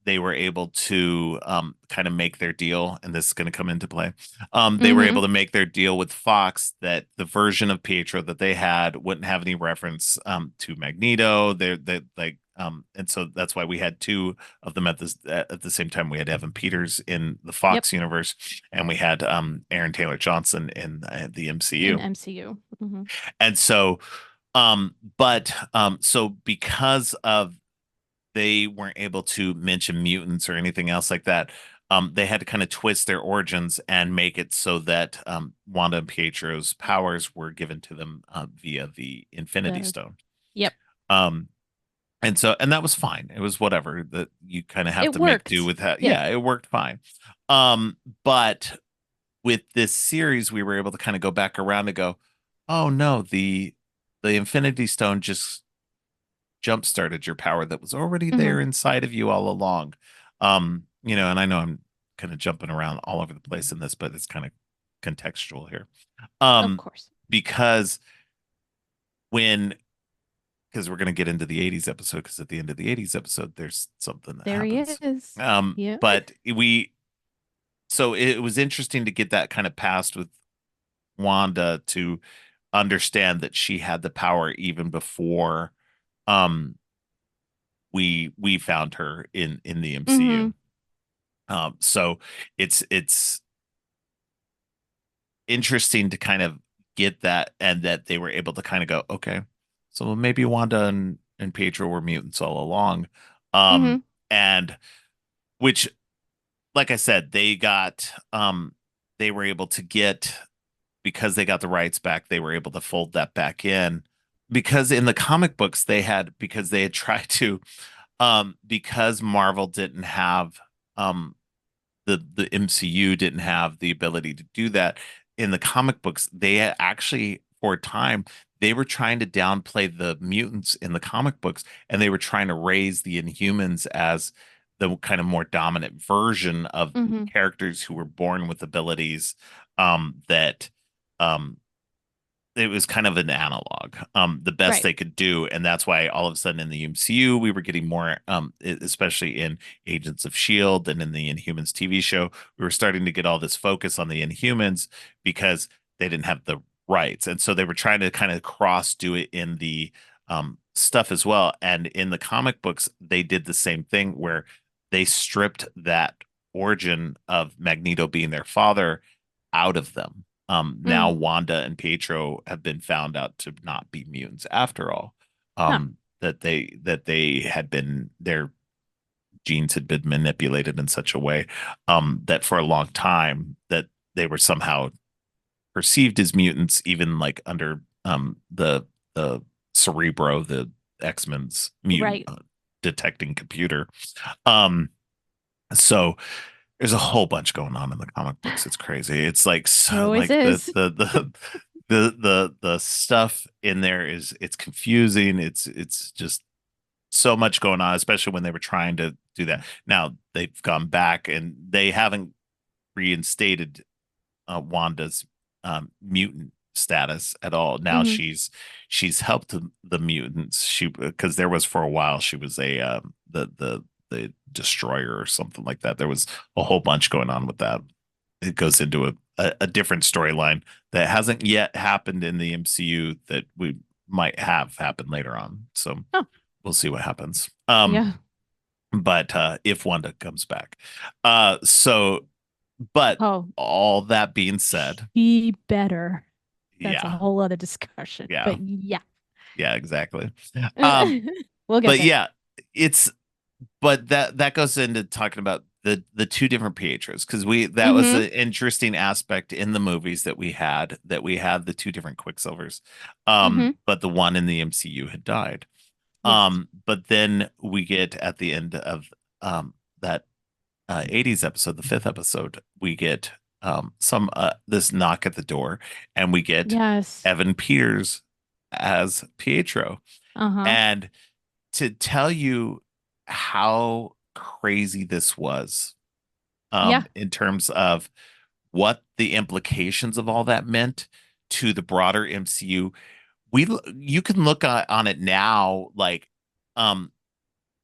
they were able to kind of make their deal, and this is going to come into play. They were Mm-hmm. able to make their deal with Fox that the version of Pietro that they had wouldn't have any reference to Magneto. They like and so that's why we had two of them at the same time. We had Evan Peters in the Yep. Fox universe, and we had Aaron Taylor Johnson in the In MCU. MCU. Mm-hmm. And so so because of they weren't able to mention mutants or anything else like that, they had to kind of twist their origins and make it so that Wanda and Pietro's powers were given to them via the Infinity The Stone. Yep. Um, and that was fine. It was whatever that you kind of have It to make do worked. with that. Yep. Yeah, it worked fine. But with this series, we were able to kind of go back around and go, oh no, the Infinity Stone just jump started your power that was already Mm-hmm. there inside of you all along. And I know I'm kind of jumping around all over the place in this, but it's kind of contextual here. Of Um, course. because when because we're going to get into the 80s episode because at the end of the 80s episode there's something that There he happens. is. Yeah. But we so it was interesting to get that kind of past with Wanda to understand that she had the power even before um we found her in the Mm-hmm. MCU. So it's interesting to kind of get that and that they were able to kind of go, okay, so maybe Wanda and Pietro were mutants all along. Mm-hmm. And which, like I said, they were able to get because they got the rights back, they were able to fold that back in. Because in the comic books, because they had tried to, because Marvel didn't have the MCU didn't have the ability to do that. In the comic books, they actually, for a time, they were trying to downplay the mutants in the comic books, and they were trying to raise the Inhumans as the kind of more dominant version of Mm-hmm. characters who were born with abilities that um, it was kind of an analog, the best Right. they could do, and that's why all of a sudden in the MCU we were getting more, especially in Agents of Shield and in the Inhumans TV show, we were starting to get all this focus on the Inhumans because they didn't have the rights, and so they were trying to kind of cross do it in the stuff as well. And in the comic books, they did the same thing where they stripped that origin of Magneto being their father out of them. Now Mm. Wanda and Pietro have been found out to not be mutants after all. No. That they had been their genes had been manipulated in such a way that for a long time that they were somehow perceived as mutants, even like under the Cerebro, the X-Men's mutant Right. detecting computer. Um, so there's a whole bunch going on in the comic books. It's crazy. It's like There so always like is. the stuff in there is it's confusing. It's just so much going on, especially when they were trying to do that. Now they've gone back and they haven't reinstated Wanda's mutant status at all. Now Mm-hmm. she's helped the mutants. She because there was for a while she was a the destroyer or something like that. There was a whole bunch going on with that. It goes into a different storyline that hasn't yet happened in the MCU that we might have happen later on. So Oh, we'll see what happens. yeah. But if Wanda comes back. So but Oh, all that being said, he better. That's a yeah, whole other discussion. yeah, But yeah. yeah, exactly. Um, We'll get but there. yeah, it's but that goes into talking about the two different Pietros because we that was Mm-hmm. an interesting aspect in the movies that we had the two different Quicksilvers, Mm-hmm. but the one in the MCU had died. Yes. But then we get at the end of that 80s episode, the fifth episode, we get some this knock at the door, and we get Yes. Evan Peters as Pietro. Uh-huh. And to tell you how crazy this was, Yeah. in terms of what the implications of all that meant to the broader MCU, you can look on it now, like, um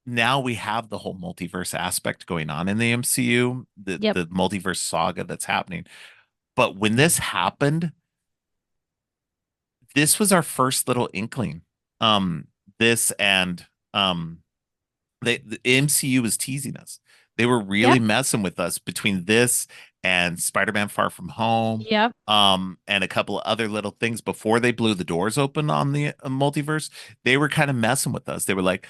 now we have the whole multiverse aspect going on in the MCU, Yep. the multiverse saga that's happening. But when this happened, this was our first little inkling. Um, this and the MCU was teasing us. They were Yeah. really messing with us between this and Spider-Man Far From Home, Yep. and a couple of other little things before they blew the doors open on the multiverse. They were kind of messing with us. They were like,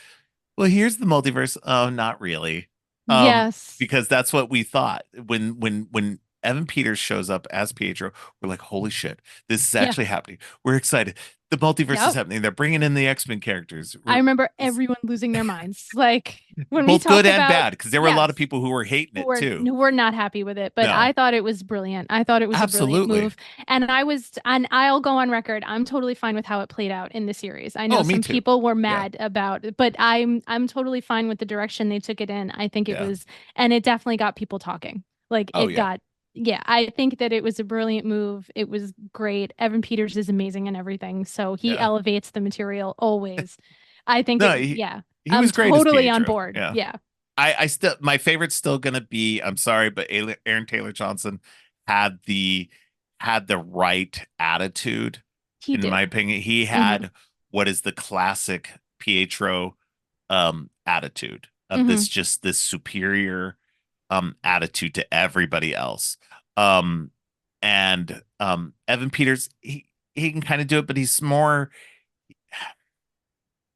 well, here's the multiverse. Oh, not really. Yes. Because that's what we thought. When Evan Peters shows up as Pietro, we're like, holy shit, this is Yeah. actually happening. We're excited. The multiverse is Yep. happening. They're bringing in the X-Men characters. I remember It's everyone losing their minds. Like when we both good talked and about, bad, because there were a lot of yes, people who were hating it too. who were not happy with it, but I No, thought it was brilliant. I thought it was a brilliant absolutely. move. And I'll go on record. I'm totally fine with how it played out in the series. I know Oh, me some too. people were Yeah. mad about it, but I'm totally fine with the direction they took it in. I think it Yeah. was, and it definitely got people talking. Like Oh, it yeah. got, yeah, I think that it was a brilliant move. It was great. Evan Peters is amazing and everything. So he Yeah. elevates the material always. I think No, it, yeah, he I'm was great as totally on Pietro. board. Yeah. Yeah, I still, my favorite's still gonna be, I'm sorry, but Aaron Taylor Johnson had the right attitude, he in my did. opinion. He Hmm. had what is the classic Pietro attitude of Hmm. this superior attitude to everybody else. Um and Evan Peters, he can kind of do it, but he's more,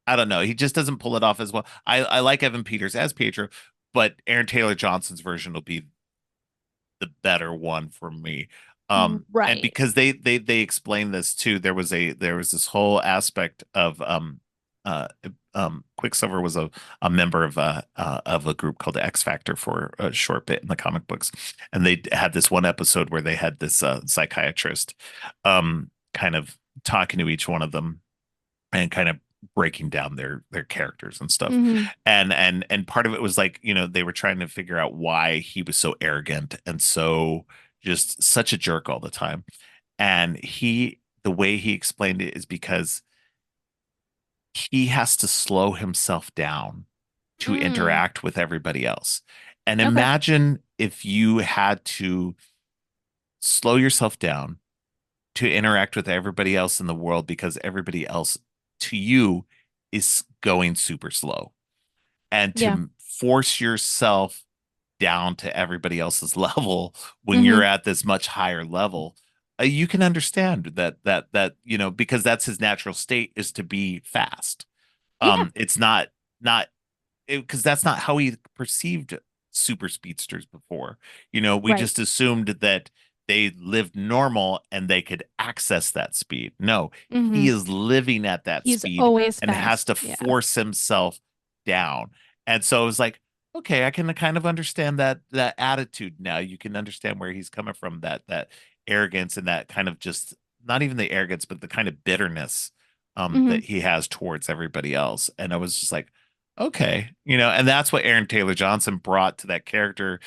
I don't know. He just doesn't pull it off as well. I like Evan Peters as Pietro, but Aaron Taylor Johnson's version will be the better one for me. And Right. because they explained this too, there was this whole aspect of uh Quicksilver was a member of a group called the X Factor for a short bit in the comic books, and they had this one episode where they had this psychiatrist kind of talking to each one of them and kind of breaking down their characters and stuff. Hmm. And part of it was like, they were trying to figure out why he was so arrogant and so just such a jerk all the time. And the way he explained it is because he has to slow himself down to Mm. interact with everybody else. And Okay. imagine if you had to slow yourself down to interact with everybody else in the world, because everybody else to you is going super slow, and Yeah. to force yourself down to everybody else's level when you're Hmm. at this much higher level. You can understand that because that's his natural state, is to be fast. Yeah. It's not because that's not how he perceived super speedsters before. We Right. just assumed that they lived normal and they could access that speed. No, Hmm. he is living at that He's speed always and has to fast. Yeah. force himself down. And so it was like, okay, I can kind of understand that attitude now. You can understand where he's coming from, that arrogance and that kind of just, not even the arrogance, but the kind of bitterness Hmm. that he has towards everybody else. And I was just like, okay, and that's what Aaron Taylor Johnson brought to that character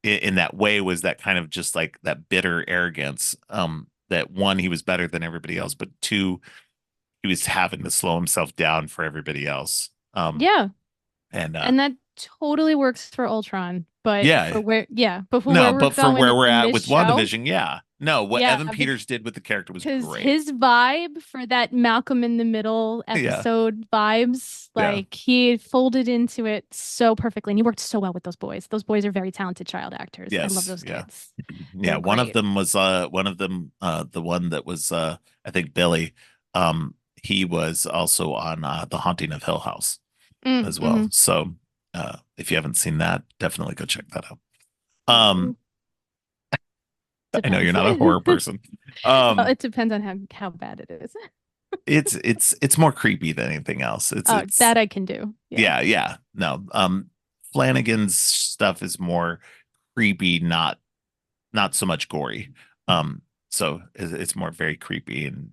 in that way, was that kind of just like that bitter arrogance. That one, he was better than everybody else, but two, he was having to slow himself down for everybody else. Yeah. And And that totally works for Ultron, but yeah, for no, where we're but for going where we're in at this with show, WandaVision, yeah, no, what yeah, Evan Peters did with the character was because great. his vibe for that Malcolm in the Middle Yeah, episode vibes, yeah. like he folded into it so perfectly, and he worked so well with those boys. Those boys are very talented child actors. I love Yes, those yeah. kids. Yeah, They're one of great. them was the one that was I think Billy. He was also on The Haunting of Hill House as well. Mm-hmm. So if you haven't seen that, definitely go check that out. Um I know you're Depends. not a horror person. Well, Um it depends on how bad it is. it's more creepy than anything else. It's Oh, that I can do. Yeah. yeah, yeah. No. Flanagan's stuff is more creepy, not so much gory. So it's more very creepy and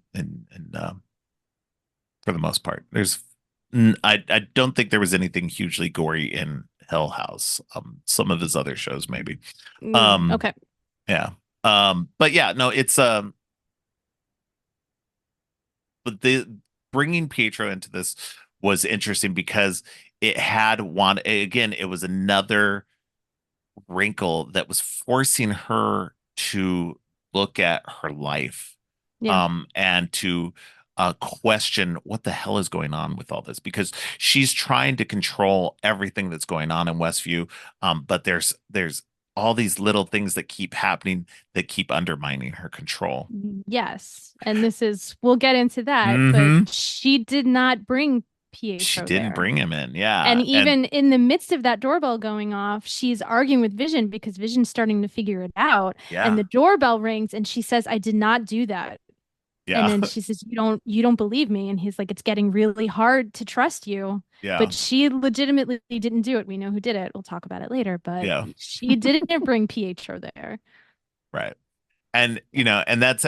for the most part. I don't think there was anything hugely gory in Hell House. Some of his other shows maybe. Um, Okay. yeah. But yeah, no, it's but the bringing Pietro into this was interesting because it had one again, it was another wrinkle that was forcing her to look at her life Yeah. and to question what the hell is going on with all this because she's trying to control everything that's going on in Westview, but there's all these little things that keep happening that keep undermining her control. Yes. And we'll get into that, but Hmm. she did not bring She Pietro didn't there. bring him in, And yeah, and even in the midst of that doorbell going off, she's arguing with Vision because Vision's starting to figure it out. And yeah, the doorbell rings and she says, I did not do that. And yeah, then she says, you don't believe me. And he's like, it's getting really hard to trust you. yeah, But she legitimately didn't do it. We know who did it. We'll talk about it later, but yeah, she didn't bring Pietro there. right. And and that's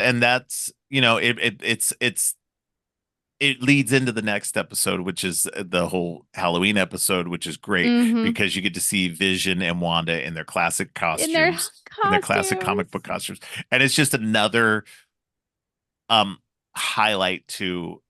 it leads into the next episode, which is the whole Halloween episode, which is great Mm-hmm. because you get to see Vision and Wanda in their classic In their costumes, in their classic costumes. comic book costumes, and it's just another highlight to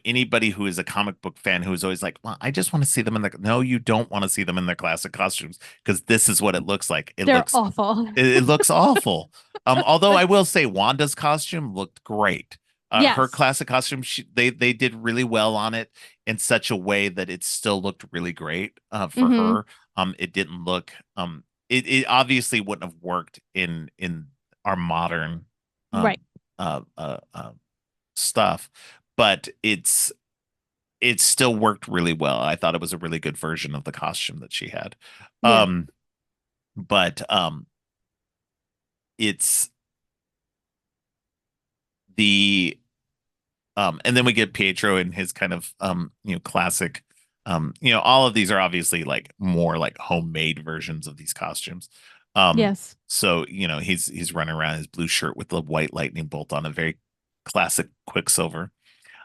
anybody who is a comic book fan who is always like, well, I just want to see them in the no, you don't want to see them in their classic costumes because this is what it looks like. They're awful. It looks awful. Although I will say Wanda's costume looked great. Her Yes. classic costume, they did really well on it in such a way that it still looked really great for Mm-hmm. her. It didn't look it obviously wouldn't have worked in our modern Right. um stuff, but it still worked really well. I thought it was a really good version of the costume that she had. Yeah. Um, but it's the and then we get Pietro in his kind of classic all of these are obviously like more like homemade versions of these costumes. Yes. So he's running around in his blue shirt with the white lightning bolt on, a very classic Quicksilver.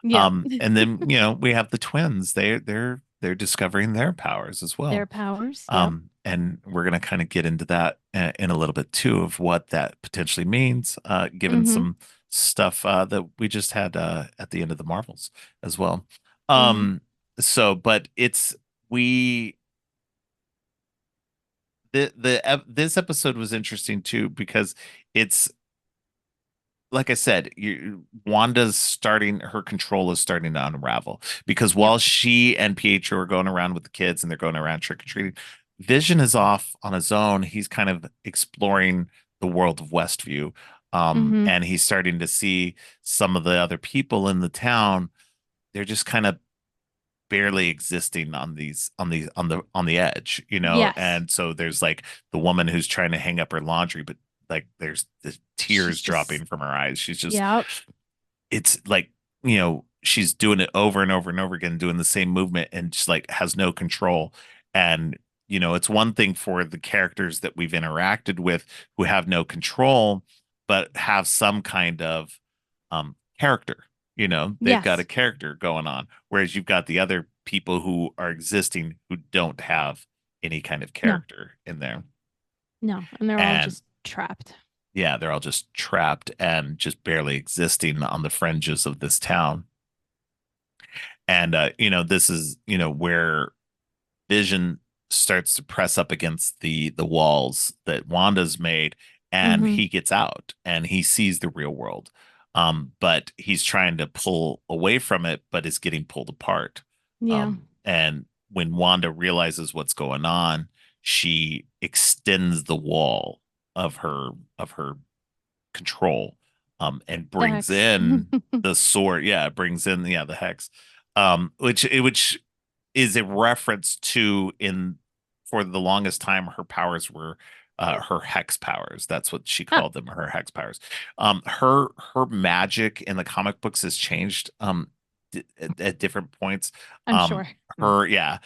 Yeah. And then we have the twins. They're discovering their powers as Their well. powers. Yep. And we're going to kind of get into that in a little bit too of what that potentially means, given Mm-hmm. some stuff that we just had at the end of the Marvels as well. Mm-hmm. But it's we this episode was interesting too because it's like I said, Wanda's starting, her control is starting to unravel because Yep. while she and Pietro are going around with the kids and they're going around trick or treating, Vision is off on his own. He's kind of exploring the world of Westview. Mm-hmm. And he's starting to see some of the other people in the town. They're just kind of barely existing on the edge, Yes. and so there's like the woman who's trying to hang up her laundry, but like there's the She's tears just, dropping from her eyes. She's just yep. it's like she's doing it over and over and over again, doing the same movement and just like has no control. And it's one thing for the characters that we've interacted with who have no control but have some kind of character. They've got a Yes. character going on, whereas you've got the other people who are existing who don't have any kind of No. character in there. No. And they're all And just trapped. yeah, they're all just trapped and just barely existing on the fringes of this town. And this is, where Vision starts to press up against the walls that Wanda's made, and Mm-hmm. he gets out and he sees the real world. But he's trying to pull away from it, but is getting pulled apart. Yeah. And when Wanda realizes what's going on, she extends the wall of her control, and The brings hex. in the sword. Yeah, it brings in, yeah, the hex, which is a reference to, in for the longest time her powers were her hex powers. That's what she Ah, called them, her hex powers. Her magic in the comic books has changed at different points. I'm sure. Mm. Yeah.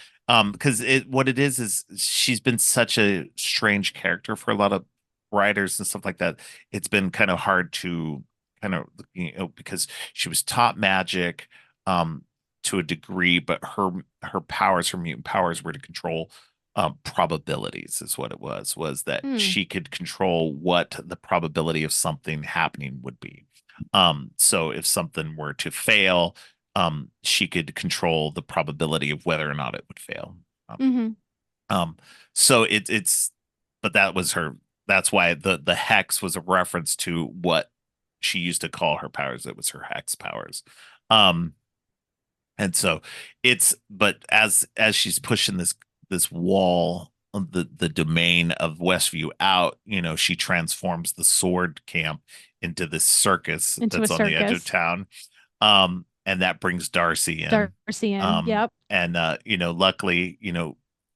Because it what it is she's been such a strange character for a lot of writers and stuff like that. It's been kind of hard to kind of because she was taught magic um to a degree, but her powers, her mutant powers were to control probabilities is what it was that Mm. she could control what the probability of something happening would be. So if something were to fail, she could control the probability of whether or not it would fail. Um, Hmm. um, so it's, but that was her. That's why the hex was a reference to what she used to call her powers. It was her hex powers. Um, and so but as she's pushing this wall, the domain of Westview out, she transforms the sword camp into this circus Into a that's on the edge of circus. town. And that brings Darcy in. Darcy in. Yep. And luckily,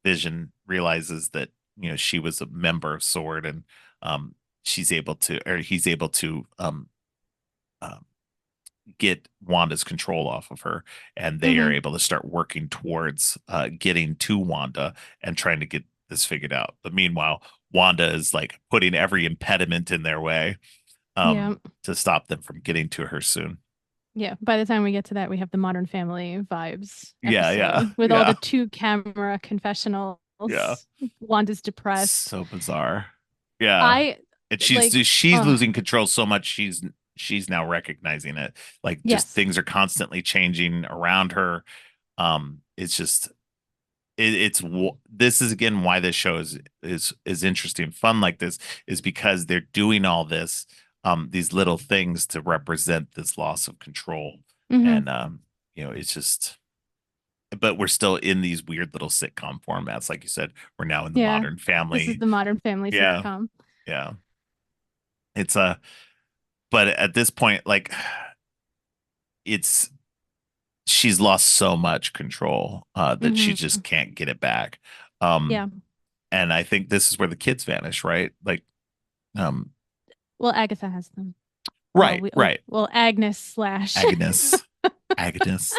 Vision realizes that, she was a member of Sword, and she's able to, or he's able to um get Wanda's control off of her, and they are Hmm. able to start working towards getting to Wanda and trying to get this figured out. But meanwhile, Wanda is like putting every impediment in their way Yeah. to stop them from getting to her soon. Yeah. By the time we get to that, we have the Modern Family vibes Yeah, yeah, episode with all yeah, the two camera confessionals. yeah. Wanda's depressed. So bizarre. Yeah. I And like, she's oh, losing control so much she's now recognizing it. Like just yes. things are constantly changing around her. It's just this is again why this show is interesting. Fun like this is because they're doing all this these little things to represent this loss of control. Hmm. And it's just, but we're still in these weird little sitcom formats. Like you said, we're now in the Yeah. Modern This is Family. the Modern Family Yeah, sitcom. yeah. It's a but at this point, like it's she's lost so much control that she Hmm. just can't get it back. Um, Yeah. and I think this is where the kids vanish, right? Like, um, Well, Agatha has them. right, right. Well, Agnes slash Agnes, Agnes,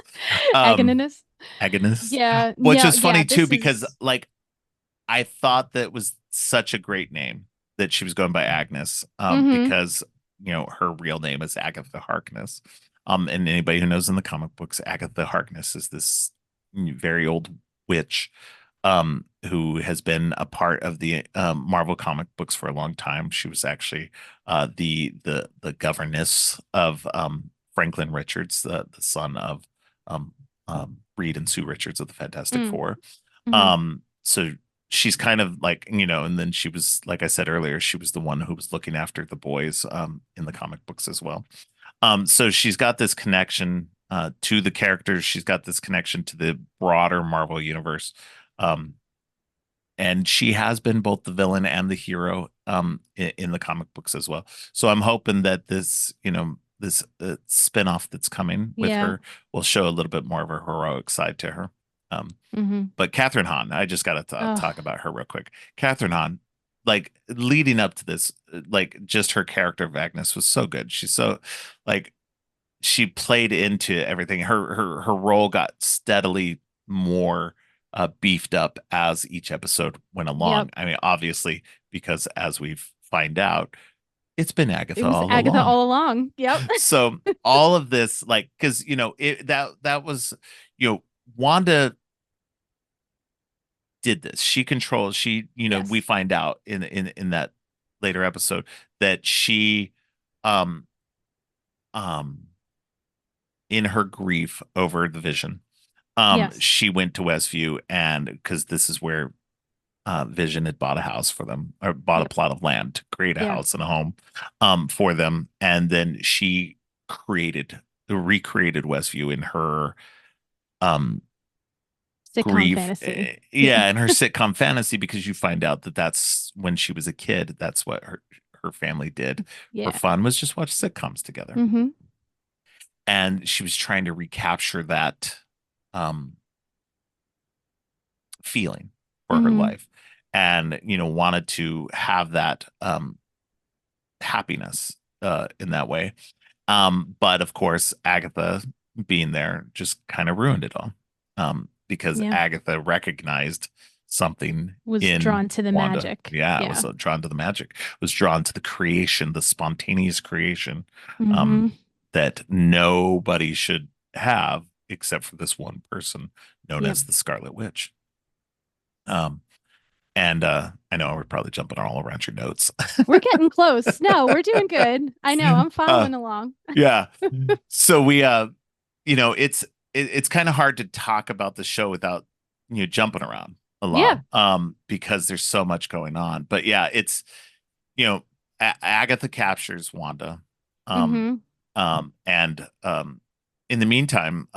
um, Agoninus. Agnes, Yeah. which Yeah. is Yeah. funny too This because is, like I thought that was such a great name that she was going by Agnes, hmm. because her real name is Agatha Harkness. And anybody who knows in the comic books, Agatha Harkness is this very old witch, who has been a part of the Marvel comic books for a long time. She was actually the governess of Franklin Richards, the son of um, Reed and Sue Richards of the Fantastic Mm. Four. Hmm. So she's kind of like, and then she was, like I said earlier, she was the one who was looking after the boys in the comic books as well. So she's got this connection to the characters. She's got this connection to the broader Marvel universe. Um, and she has been both the villain and the hero in the comic books as well. So I'm hoping that this spinoff that's coming with Yeah. her will show a little bit more of her heroic side to her. Um, Hmm. but Catherine Hahn, I just got to Oh, talk about her real quick. Catherine Hahn, like leading up to this, like just her character of Agnes was so good. She's so like she played into everything. Her role got steadily more beefed up as each episode went along. yep. I mean, obviously, because as we find out, it's been It Agatha was all Agatha along. all along. Yep. So all of this, like, because that was, Wanda did this. She controls. We Yes. find out in that later episode that she, um, um, in her grief over the vision, Yes. she went to Westview, and because this is where Vision had bought a house for them, or bought a Yep. plot of land to create a Yeah. house and a home for them, and then she recreated Westview in her um Sitcom grief. fantasy. Yeah, and her sitcom fantasy, because you find out that that's when she was a kid. That's what her family did for Yeah. fun, was just watch sitcoms together. Hmm. And she was trying to recapture that um feeling for her Hmm. life, and wanted to have that happiness in that way. But of course, Agatha being there just kind of ruined it all. because Yeah. Agatha recognized something Was in drawn to the Wanda. magic. Yeah, was Yeah. drawn to the magic, was drawn to the creation, the spontaneous creation, um, Hmm. that nobody should have except for this one person known Yep. as the Scarlet Witch. Um, and I know we're probably jumping all around your notes. We're getting close. No, we're doing good. I know. I'm uh, following along. yeah. So we it's kind of hard to talk about the show without jumping around a lot, Yeah. because there's so much going on. But yeah, it's Agatha captures Wanda, um Hmm. and in the meantime,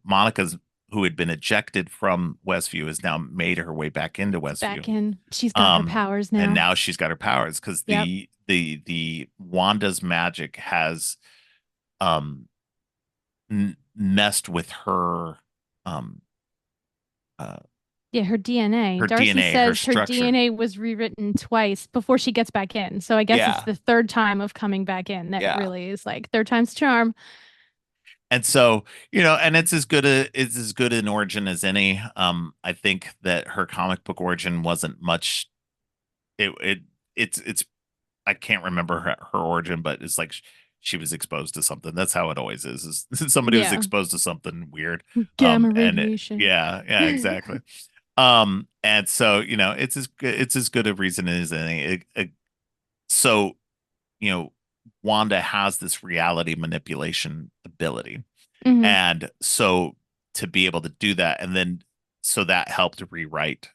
Monica's, who had been ejected from Westview, has now made her way back into Westview. Back in. She's got her um powers and now. now she's got her powers because Yep. the Wanda's magic has um messed with um uh Yeah, her DNA. her Darcy DNA, her says her structure. DNA was rewritten twice before she gets back in. So I guess it's Yeah, the third time of coming back in that yeah. really is like third time's charm. And so, and it's as good an origin as any. I think that her comic book origin wasn't much. It it's I can't remember her origin, but it's like she was exposed to something. That's how it always is somebody was Yeah. exposed to something weird. Gamma And radiation. yeah, yeah, exactly. And so, it's as good a reason as any. So, you know, Wanda has this reality manipulation ability. Hmm. And so to be able to do that, and then so that helped rewrite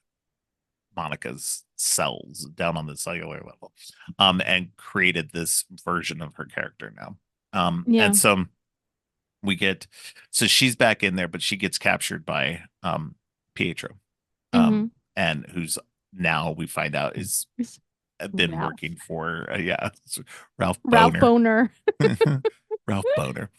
Monica's cells down on the cellular level, and created this version of her character now. And Yeah. so we get, so she's back in there, but she gets captured by Pietro, Hmm. and who's now we find out is been Ralph. working for yeah, Ralph Ralph Boner. Boner. Ralph Boner.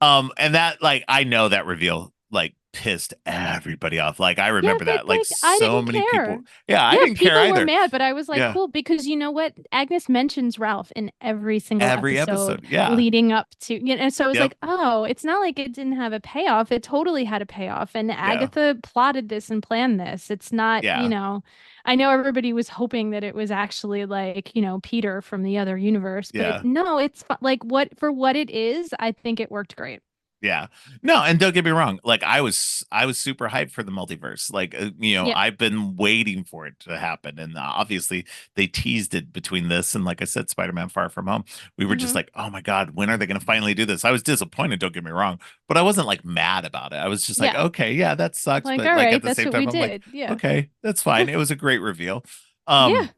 And that, like, I know that reveal like pissed everybody off. Like I Yeah, remember but that. Like like I so didn't many care. people. Yeah, I Yeah, didn't care people were either. mad, but I was like, Yeah. cool, because you know what? Agnes mentions Ralph in every single Every episode episode. Yeah. leading up to, and so I was Yep. like, oh, it's not like it didn't have a payoff. It totally had a payoff. And Yeah. Agatha plotted this and planned this. It's not, Yeah. I know everybody was hoping that it was actually like, Peter from the other universe, but Yeah. no, it's like what it is, I think it worked great. Yeah. No, and don't get me wrong. Like I was super hyped for the multiverse. Like Yeah. I've been waiting for it to happen, and obviously they teased it between this and, like I said, Spider-Man Far From Home. We were just Hmm. like, "Oh my God, when are they going to finally do this?" I was disappointed, don't get me wrong, but I wasn't like mad about it. I was just like, Yeah. "Okay, yeah, that sucks," Like, but all like at right, the that's same what we time I'm like, did. Yeah. "Okay, that's fine." It was a great reveal. Yeah. Um and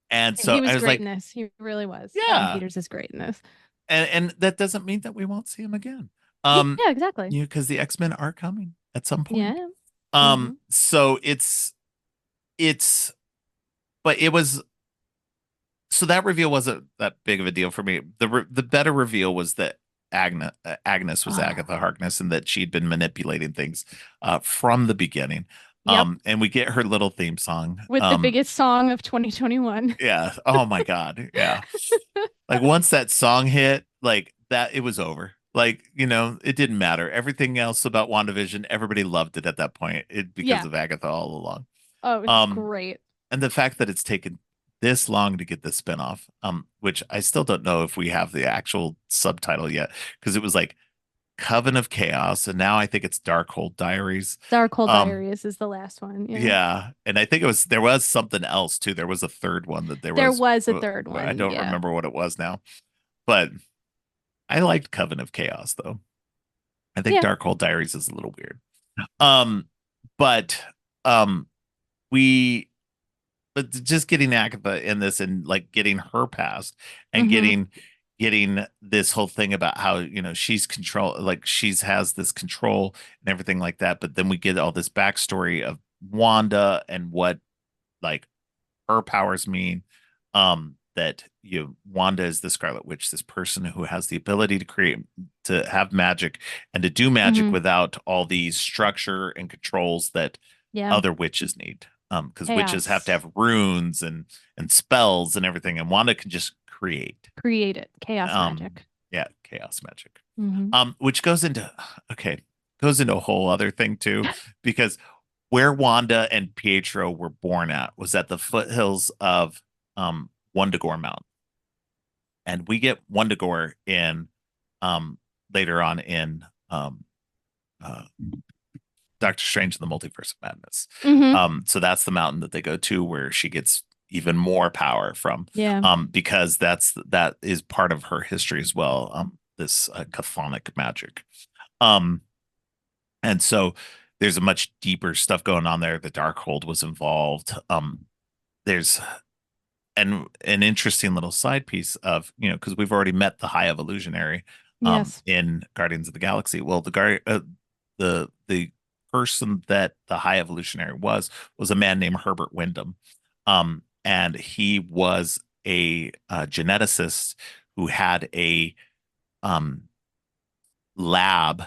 And he so I was was great in like, this. He really was. Evan "Yeah." Peters is great in this. And that doesn't mean that we won't see him again. Yeah, Um exactly. because the X-Men are coming at some point. Yeah. Hmm. So it's but it was, so that reveal wasn't that big of a deal for me. The better reveal was that Agnes was Oh, Agatha Harkness, and that she'd been manipulating things from the beginning. yep. And we get her little theme song. With the biggest song of 2021. Yeah. Oh my God. Yeah. Like once that song hit, like that, it was over. Like, it didn't matter. Everything else about WandaVision, everybody loved it at that point. Because Yeah. of Agatha all along. Oh, it's Um, great. and the fact that it's taken this long to get this spinoff, which I still don't know if we have the actual subtitle yet, because it was like Coven of Chaos, and now I think it's Darkhold Diaries. Darkhold Um, Diaries is the last one. Yeah. yeah, and I think there was something else too. There was a third one that there There was. was a third I one. don't Yeah. remember what it was now, but I liked Coven of Chaos though. I think Yeah. Darkhold Diaries is a little weird. Um, but um, we but just getting Agatha in this, and like getting her past, and Hmm. getting this whole thing about how she's control, like she's has this control and everything like that. But then we get all this backstory of Wanda and what, like, her powers mean. That Wanda is the Scarlet Witch, this person who has the ability to have magic, and to do magic Hmm. without all the structure and controls that Yeah. other witches need. Because witches have to Chaos. have runes and spells and everything, and Wanda can just create. Create it. Chaos Um, magic. yeah, chaos magic. Hmm. Which goes into, okay, goes into a whole other thing too, because where Wanda and Pietro were born at was at the foothills of Wundagore Mountain, and we get Wundagore in um later on in uh Doctor Strange and the Multiverse of Madness. Hmm. So that's the mountain that they go to where she gets even more power from, Yeah. because that is part of her history as well. This chthonic magic. Um, and so there's a much deeper stuff going on there. The Darkhold was involved. There's an interesting little side piece of, because we've already met the High Evolutionary Yes. in Guardians of the Galaxy. Well, the person that the High Evolutionary was a man named Herbert Wyndham. And he was a geneticist who had a um lab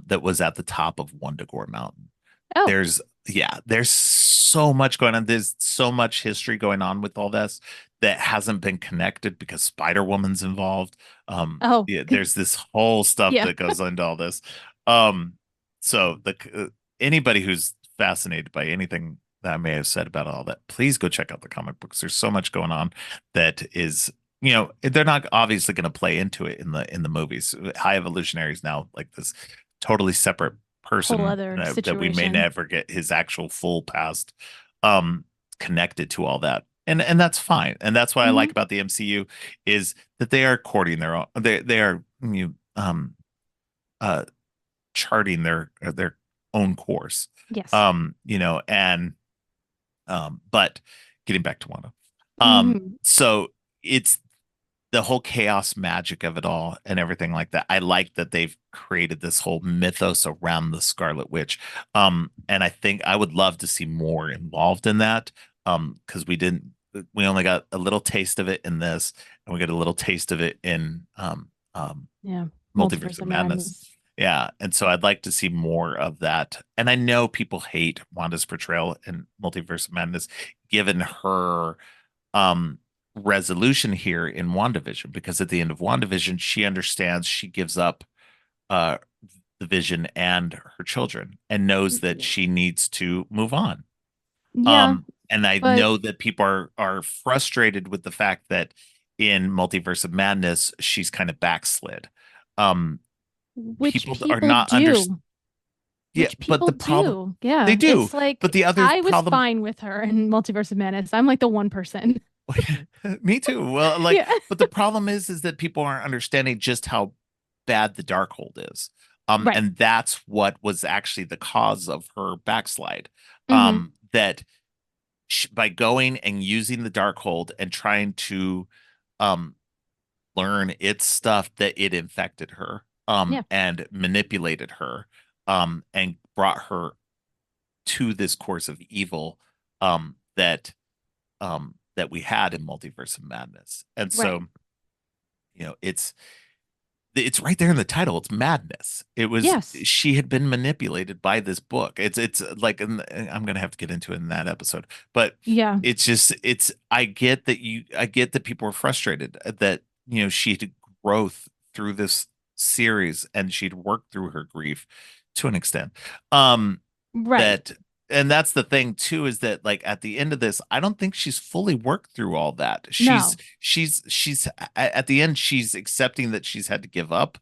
that was at the top of Wundagore Mountain. Oh. There's there's so much going on. There's so much history going on with all this that hasn't been connected because Spider-Woman's involved. Oh. Yeah, there's this whole stuff Yeah. that goes into all this. Um, so anybody who's fascinated by anything that I may have said about all that, please go check out the comic books. There's so much going on that is, they're not obviously going to play into it in the movies. High Evolutionary is now like this totally separate Whole person other that we may situation. never get his actual full past um connected to all that. And that's fine. And that's what I Hmm. like about the MCU is that they are courting their own, they are uh charting their own course. Yes. And but getting back to Wanda. Hmm. So it's the whole chaos magic of it all and everything like that. I like that they've created this whole mythos around the Scarlet Witch. And I think I would love to see more involved in that. Because we only got a little taste of it in this, and we got a little taste of it in Yeah. Multiverse Multiverse of of Madness. Madness. Yeah, and so I'd like to see more of that. And I know people hate Wanda's portrayal in Multiverse of Madness, given her um resolution here in WandaVision, because at the end of WandaVision she understands, she gives up uh the Vision and her children and knows that she needs to move on. Yeah, And I but know that people are frustrated with the fact that in Multiverse of Madness she's kind of backslid. um which People are people not under do. Yeah, Which but people the problem, do. they Yeah. do, It's but like the other I was problem. fine with her in Multiverse of Madness. I'm like the one person. Me too. Well, Yeah. but the problem is that people aren't understanding just how bad the Darkhold is. Right. And that's what was actually the cause of her backslide. Hmm. That by going and using the Darkhold and trying to um learn its stuff, that it infected her, Yeah. and manipulated her, and brought her to this course of evil, that we had in Multiverse of Madness. And Right. so, it's right there in the title. It's madness. It was Yes. She had been manipulated by this book. It's like, I'm gonna have to get into it in that episode, but Yeah. it's I get that people were frustrated that she had growth through this series and she'd worked through her grief to an extent. Um, Right. that and that's the thing too, is that like at the end of this, I don't think she's fully worked through all that. No. She's at the end, she's accepting that she's had to give up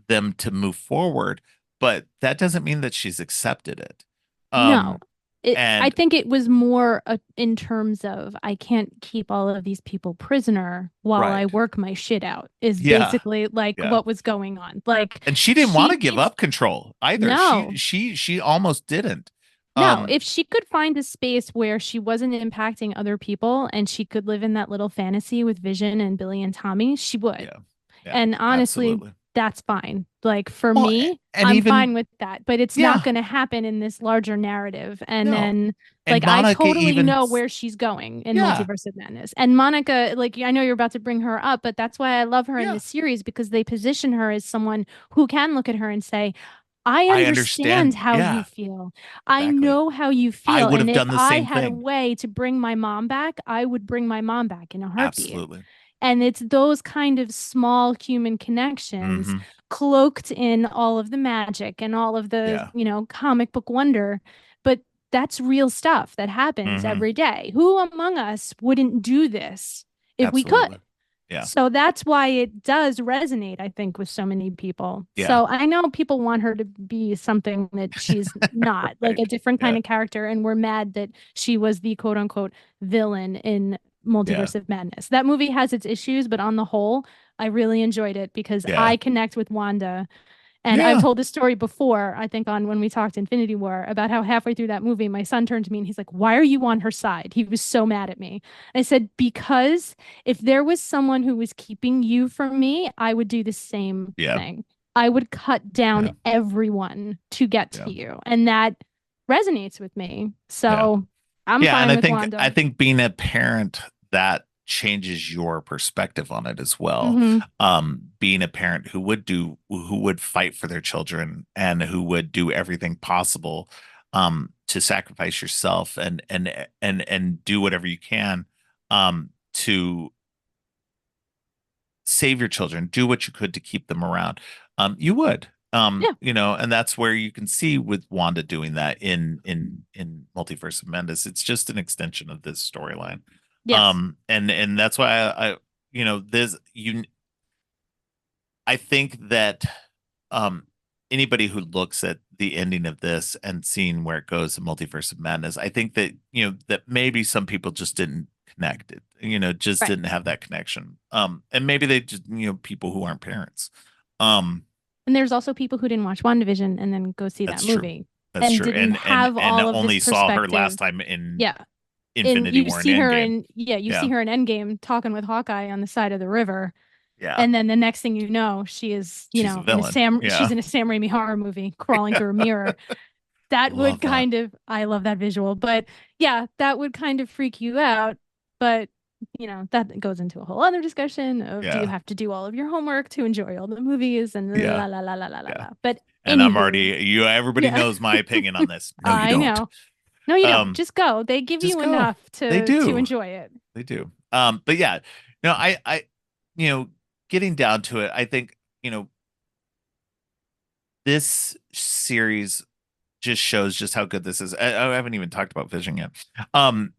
them to move forward, but that doesn't mean that she's accepted it. No. um I and think it was more in terms of I can't keep all of these people prisoner while I right, work my shit out is yeah, basically like yeah. what was going on. Like And she didn't want she to give needs up control either. no. She almost didn't. No, um if she could find a space where she wasn't impacting other people and she could live in that little fantasy with Vision and Billy and Tommy, she would. yeah, yeah, And honestly, absolutely. that's fine. Like for Well, me, and I'm even, fine with that, but it's not yeah, going to happen in this larger narrative. And no. then, And like, I Monica totally even, know where she's going in yeah, Multiverse of Madness. And Monica, like, I know you're about to bring her up, but that's why I love her in yeah, this series because they position her as someone who can look at her and say, I I understand understand. how you Yeah, feel. I exactly. know how you I feel. would And have if done the I same had a thing. way to bring my mom back, I would bring my mom back in a heartbeat. Absolutely. And it's those kind of small human connections Hmm. cloaked in all of the magic and all of the, Yeah. comic book wonder. But that's real stuff that happens Hmm. every day. Who among us wouldn't do this if we Absolutely. could? Yeah. So that's why it does resonate, I think, with so many people. Yeah. So I know people want her to be something that she's not, like Right. a different kind Yeah. of character, and we're mad that she was the quote unquote villain in Yeah. Multiverse of Madness. That movie has its issues, but on the whole, I really enjoyed it because Yeah. I connect with Wanda, and I've Yeah. told this story before, I think on when we talked Infinity War, about how halfway through that movie, my son turned to me and he's like, "Why are you on her side?" He was so mad at me. I said, "Because if there was someone who was keeping you from me, I would do the same Yeah. thing. I would cut down Yeah. everyone to get Yeah. to you." And that resonates with me. Yeah. So I'm Yeah, and fine I with think I Wanda. think being a parent that changes your perspective on it as well. Hmm. Being a parent who would fight for their children and who would do everything possible to sacrifice yourself and do whatever you can to save your children, do what you could to keep them around. You would. Yeah. And that's where you can see with Wanda doing that in Multiverse of Madness. It's just an extension of this storyline. Yes. And that's why this I think that anybody who looks at the ending of this and seeing where it goes in Multiverse of Madness, I think that that maybe some people just didn't connect it, just Right. didn't have that connection. And maybe they just people who aren't parents. Um, And there's also people who didn't watch WandaVision and then go see that that's true. movie That's and true. didn't have And all of this only saw her last perspective. time in Yeah. And Infinity you War and see her Endgame. in, yeah, you see Yeah. her in Endgame talking with Hawkeye on the side of the river. Yeah. And then the next thing you know, she is, She's a villain. She's Yeah. in a Sam Raimi horror movie crawling through a mirror. That would Love that. kind of, I love that visual, but yeah, that would kind of freak you out. But, that goes into a whole other discussion of, do you Yeah. have to do all of your homework to enjoy all the movies and Yeah. la la la la la la Yeah. la. But And I'm anywho, already everybody yeah, knows my opinion on this. No, you I don't. know. No, you don't. Um, Just go. They give just you go. enough They to do. enjoy it. They do. But yeah, you know, getting down to it, I think, this series just shows just how good this is. I haven't even talked about Vision yet. Um,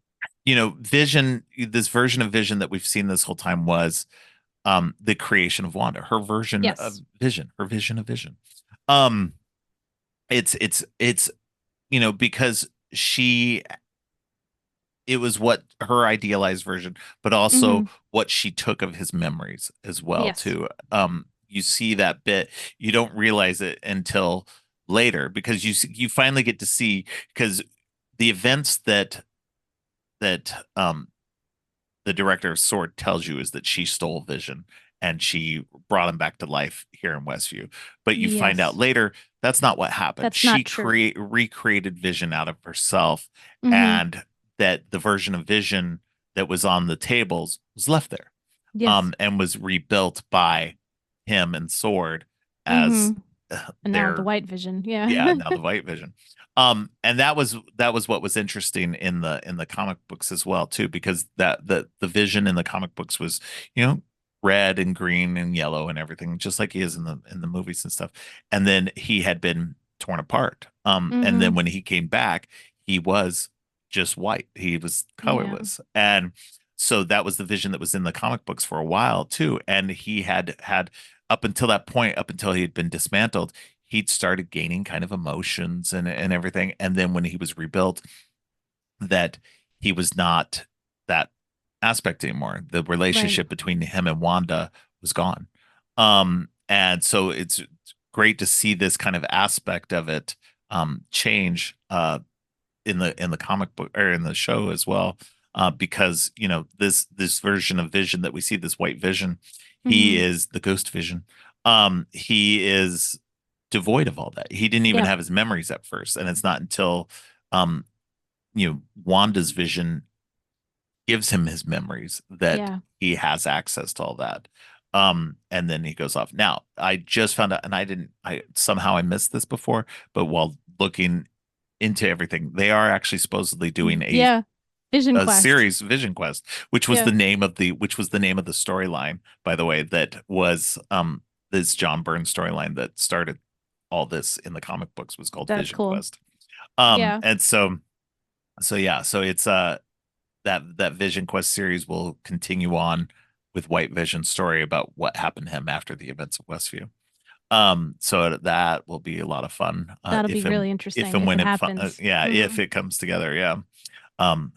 Vision, this version of Vision that we've seen this whole time was the creation of Wanda, her version of Yes. Vision, her vision of Vision. Um, it's because it was what her idealized version, but also Hmm. what she took of his memories as well Yes. too. You see that bit, you don't realize it until later because you finally get to see because the events that the director of Sword tells you is that she stole Vision and she brought him back to life here in Westview. But you find out Yes. later that's not what happened. That's not She true. recreated Vision out of herself, Hmm. and that the version of Vision that was on the tables was left there, Yes. and was rebuilt by him and Sword Hmm. as And now the their white vision. yeah, Yeah. now the white vision. And that was what was interesting in the comic books as well too, because the vision in the comic books was, red and green and yellow and everything, just like he is in the movies and stuff. And then he had been torn apart. And then Hmm. when he came back, he was just white. He was Yeah. colorless. And so that was the vision that was in the comic books for a while too. And he had up until that point, up until he had been dismantled, he'd started gaining kind of emotions and everything. And then when he was rebuilt, that he was not that aspect anymore. The Right. relationship between him and Wanda was gone. And so it's great to see this kind of aspect of it change in the comic book or in the show as well. Because this version of Vision that we see, this white Vision, he Hmm. is the ghost Vision. He is devoid of all that. He didn't even Yep. have his memories at first, and it's not until um Wanda's vision gives him his memories that Yeah. he has access to all that. And then he goes off. Now, I just found out, and I somehow I missed this before, but while looking into everything, they are actually supposedly doing a Yeah. Vision Quest. series, Vision Quest, which was Yeah, the name of the storyline, by the way, that was this John Byrne storyline that started all this in the comic books, was called that's Vision cool. Quest. Yeah, And so yeah, so it's that Vision Quest series will continue on with White Vision's story about what happened to him after the events of Westview. So that will be a lot of fun. that'll be really If interesting and if when it it happens. yeah, if it comes together, yeah.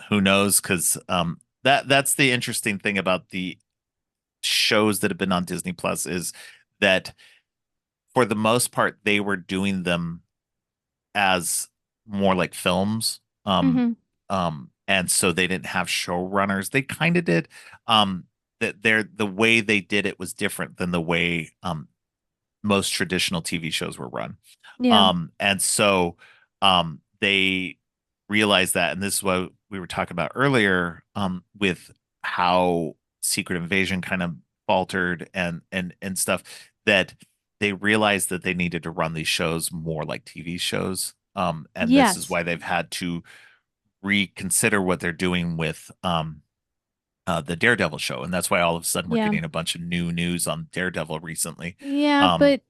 Who knows? Because that's the interesting thing about the shows that have been on Disney Plus is that for the most part they were doing them as more like films. Hmm. And so they didn't have showrunners. They kind of did. That the way they did it was different than the way most traditional TV shows were run. Yeah. And so they realized that, and this is what we were talking about earlier, with how Secret Invasion kind of faltered and stuff, that they realized that they needed to run these shows more like TV shows. And this is Yes. why they've had to reconsider what they're doing with the Daredevil show, and that's why all of a sudden we're Yeah. getting a bunch of new news on Daredevil recently. Yeah, Um, but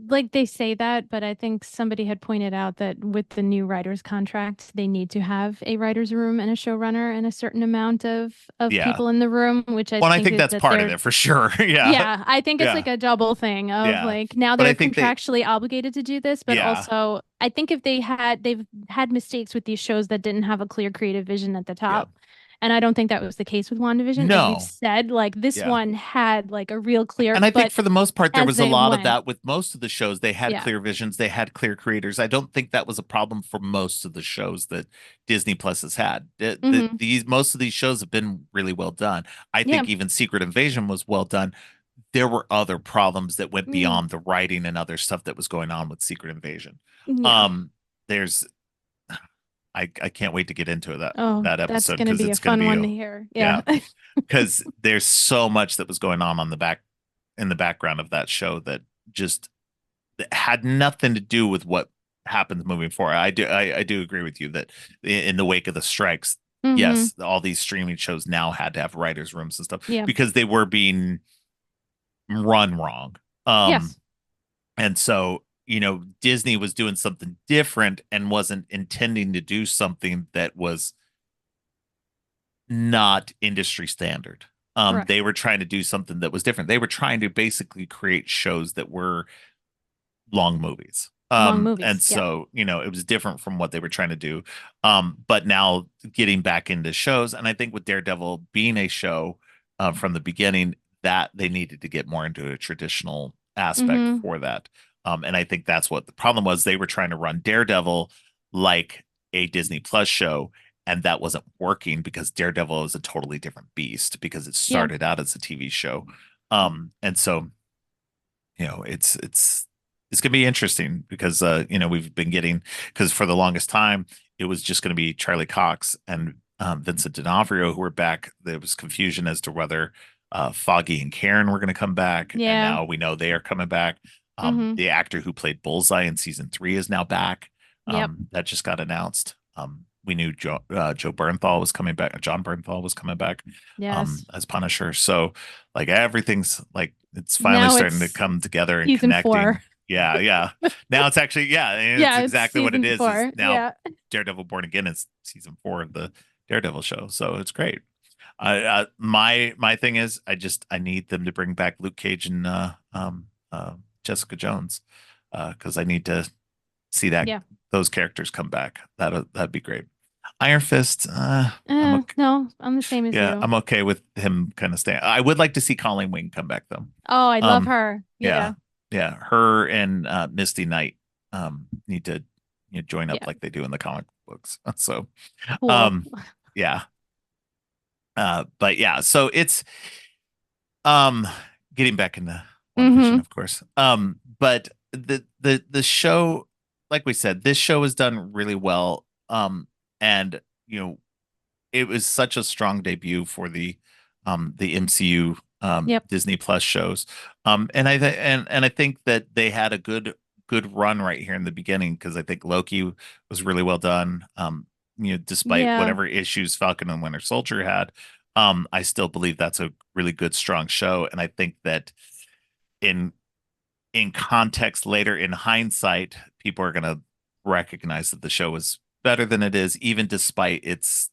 like they say that, but I think somebody had pointed out that with the new writer's contract, they need to have a writer's room and a showrunner and a certain amount of yeah. people in the room, which I Well, I think think is that's that part of they're it for sure. Yeah. yeah, I think it's Yeah. like a double thing of Yeah. like now But I they're think they, contractually obligated to do this, but yeah. also I think if they've had mistakes with these shows that didn't have a clear creative vision at the Yeah. top. And I don't think that was the case with WandaVision. As we've No. said, like this Yeah. one had like a real clear, And I think but for the most part, there as was a they lot of went, that with most of the shows. They had yeah. clear visions, they had clear creators. I don't think that was a problem for most of the shows that Disney Plus has had. Hmm. These most of these shows have been really well done. I Yeah. think even Secret Invasion was well done. There were other problems that went Mm, beyond the writing and other stuff that was going on with Secret Invasion. yeah. Um, there's I can't wait to get into Oh, that that's episode gonna because be a it's going to fun be one to hear. Yeah. yeah, because there's so much that was going on the back in the background of that show that just that had nothing to do with what happens moving forward. I do agree with you that in the wake of the strikes, Hmm. yes, all these streaming shows now had to have writers' rooms and stuff Yeah. because they were being run wrong. Um, Yes. and so, Disney was doing something different and wasn't intending to do something that was not industry standard. Correct. They were trying to do something that was different. They were trying to basically create shows that were long movies. Long And movies. Yeah. so, it was different from what they were trying to do. But now getting back into shows, and I think with Daredevil being a show from the beginning, that they needed to get more into a traditional aspect Hmm. for that. And I think that's what the problem was. They were trying to run Daredevil like a Disney Plus show, and that wasn't working because Daredevil is a totally different beast because it Yeah. started out as a TV show. And so it's gonna be interesting because we've been getting because for the longest time it was just gonna be Charlie Cox and Vincent D'Onofrio who were back. There was confusion as to whether Foggy and Karen were gonna come back, and Yeah. now we know they are coming back. Hmm. The actor who played Bullseye in season 3 is now back. Yep. That just got announced. We knew Joe Bernthal was coming back. John Bernthal was coming back Yes. as Punisher. So like everything's like it's finally Now starting to it's come together and season 4. connecting. Yeah, yeah. Now it's actually yeah, and it's Yeah, it's exactly what it season is 4. now Yeah. Daredevil Born Again is season 4 of the Daredevil show. So it's great. My thing is I need them to bring back Luke Cage and Jessica Jones because I need to see that Yeah. those characters come back. That'd be great. Iron Fist, I'm okay. No, I'm the same as Yeah, you. I'm okay with him kind of staying. I would like to see Colleen Wing come back though. Oh, I love Um, her. yeah, Yeah. yeah, her and Misty Knight need to join up Yeah. like they do in the comic books. So, Cool. um, yeah, but yeah, so it's um getting back into WandaVision, Hmm. of course. But the show, like we said, this show is done really well. And it was such a strong debut for the MCU Yep. Disney Plus shows. And I think that they had a good run right here in the beginning because I think Loki was really well done. despite Yeah. whatever issues Falcon and Winter Soldier had, I still believe that's a really good, strong show. And I think that in context later, in hindsight, people are gonna recognize that the show was better than it is, even despite its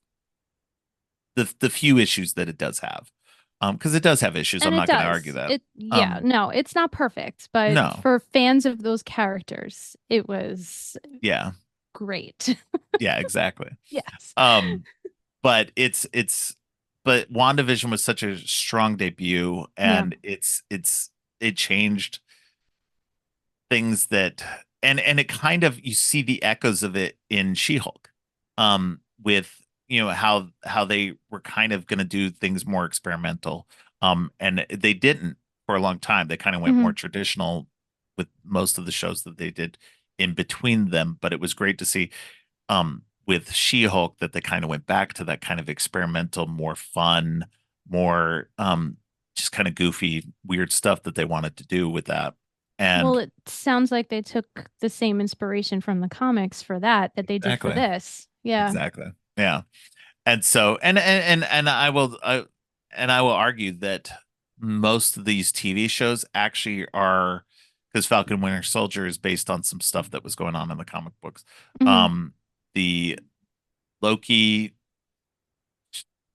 the few issues that it does have. Because it does have issues. I'm And it not going to argue does. that. It, yeah, Um, no, it's not perfect, but no, for fans of those characters, it was yeah, great. yeah, exactly. Yes. Um, but but WandaVision was such a strong debut, Yeah. and it changed things that, and it kind of, you see the echoes of it in She-Hulk, with how they were kind of going to do things more experimental, and they didn't for a long time. They kind of went more Hmm. traditional with most of the shows that they did in between them, but it was great to see, with She-Hulk, that they kind of went back to that kind of experimental, more fun, more just kind of goofy, weird stuff that they wanted to do with that. Well, And it sounds like they took the same inspiration from the comics for that they did for exactly, this. Yeah. exactly. Yeah. And so, and I will argue that most of these TV shows actually are, because Falcon Winter Soldier is based on some stuff that was going on in the comic books. Hmm. The Loki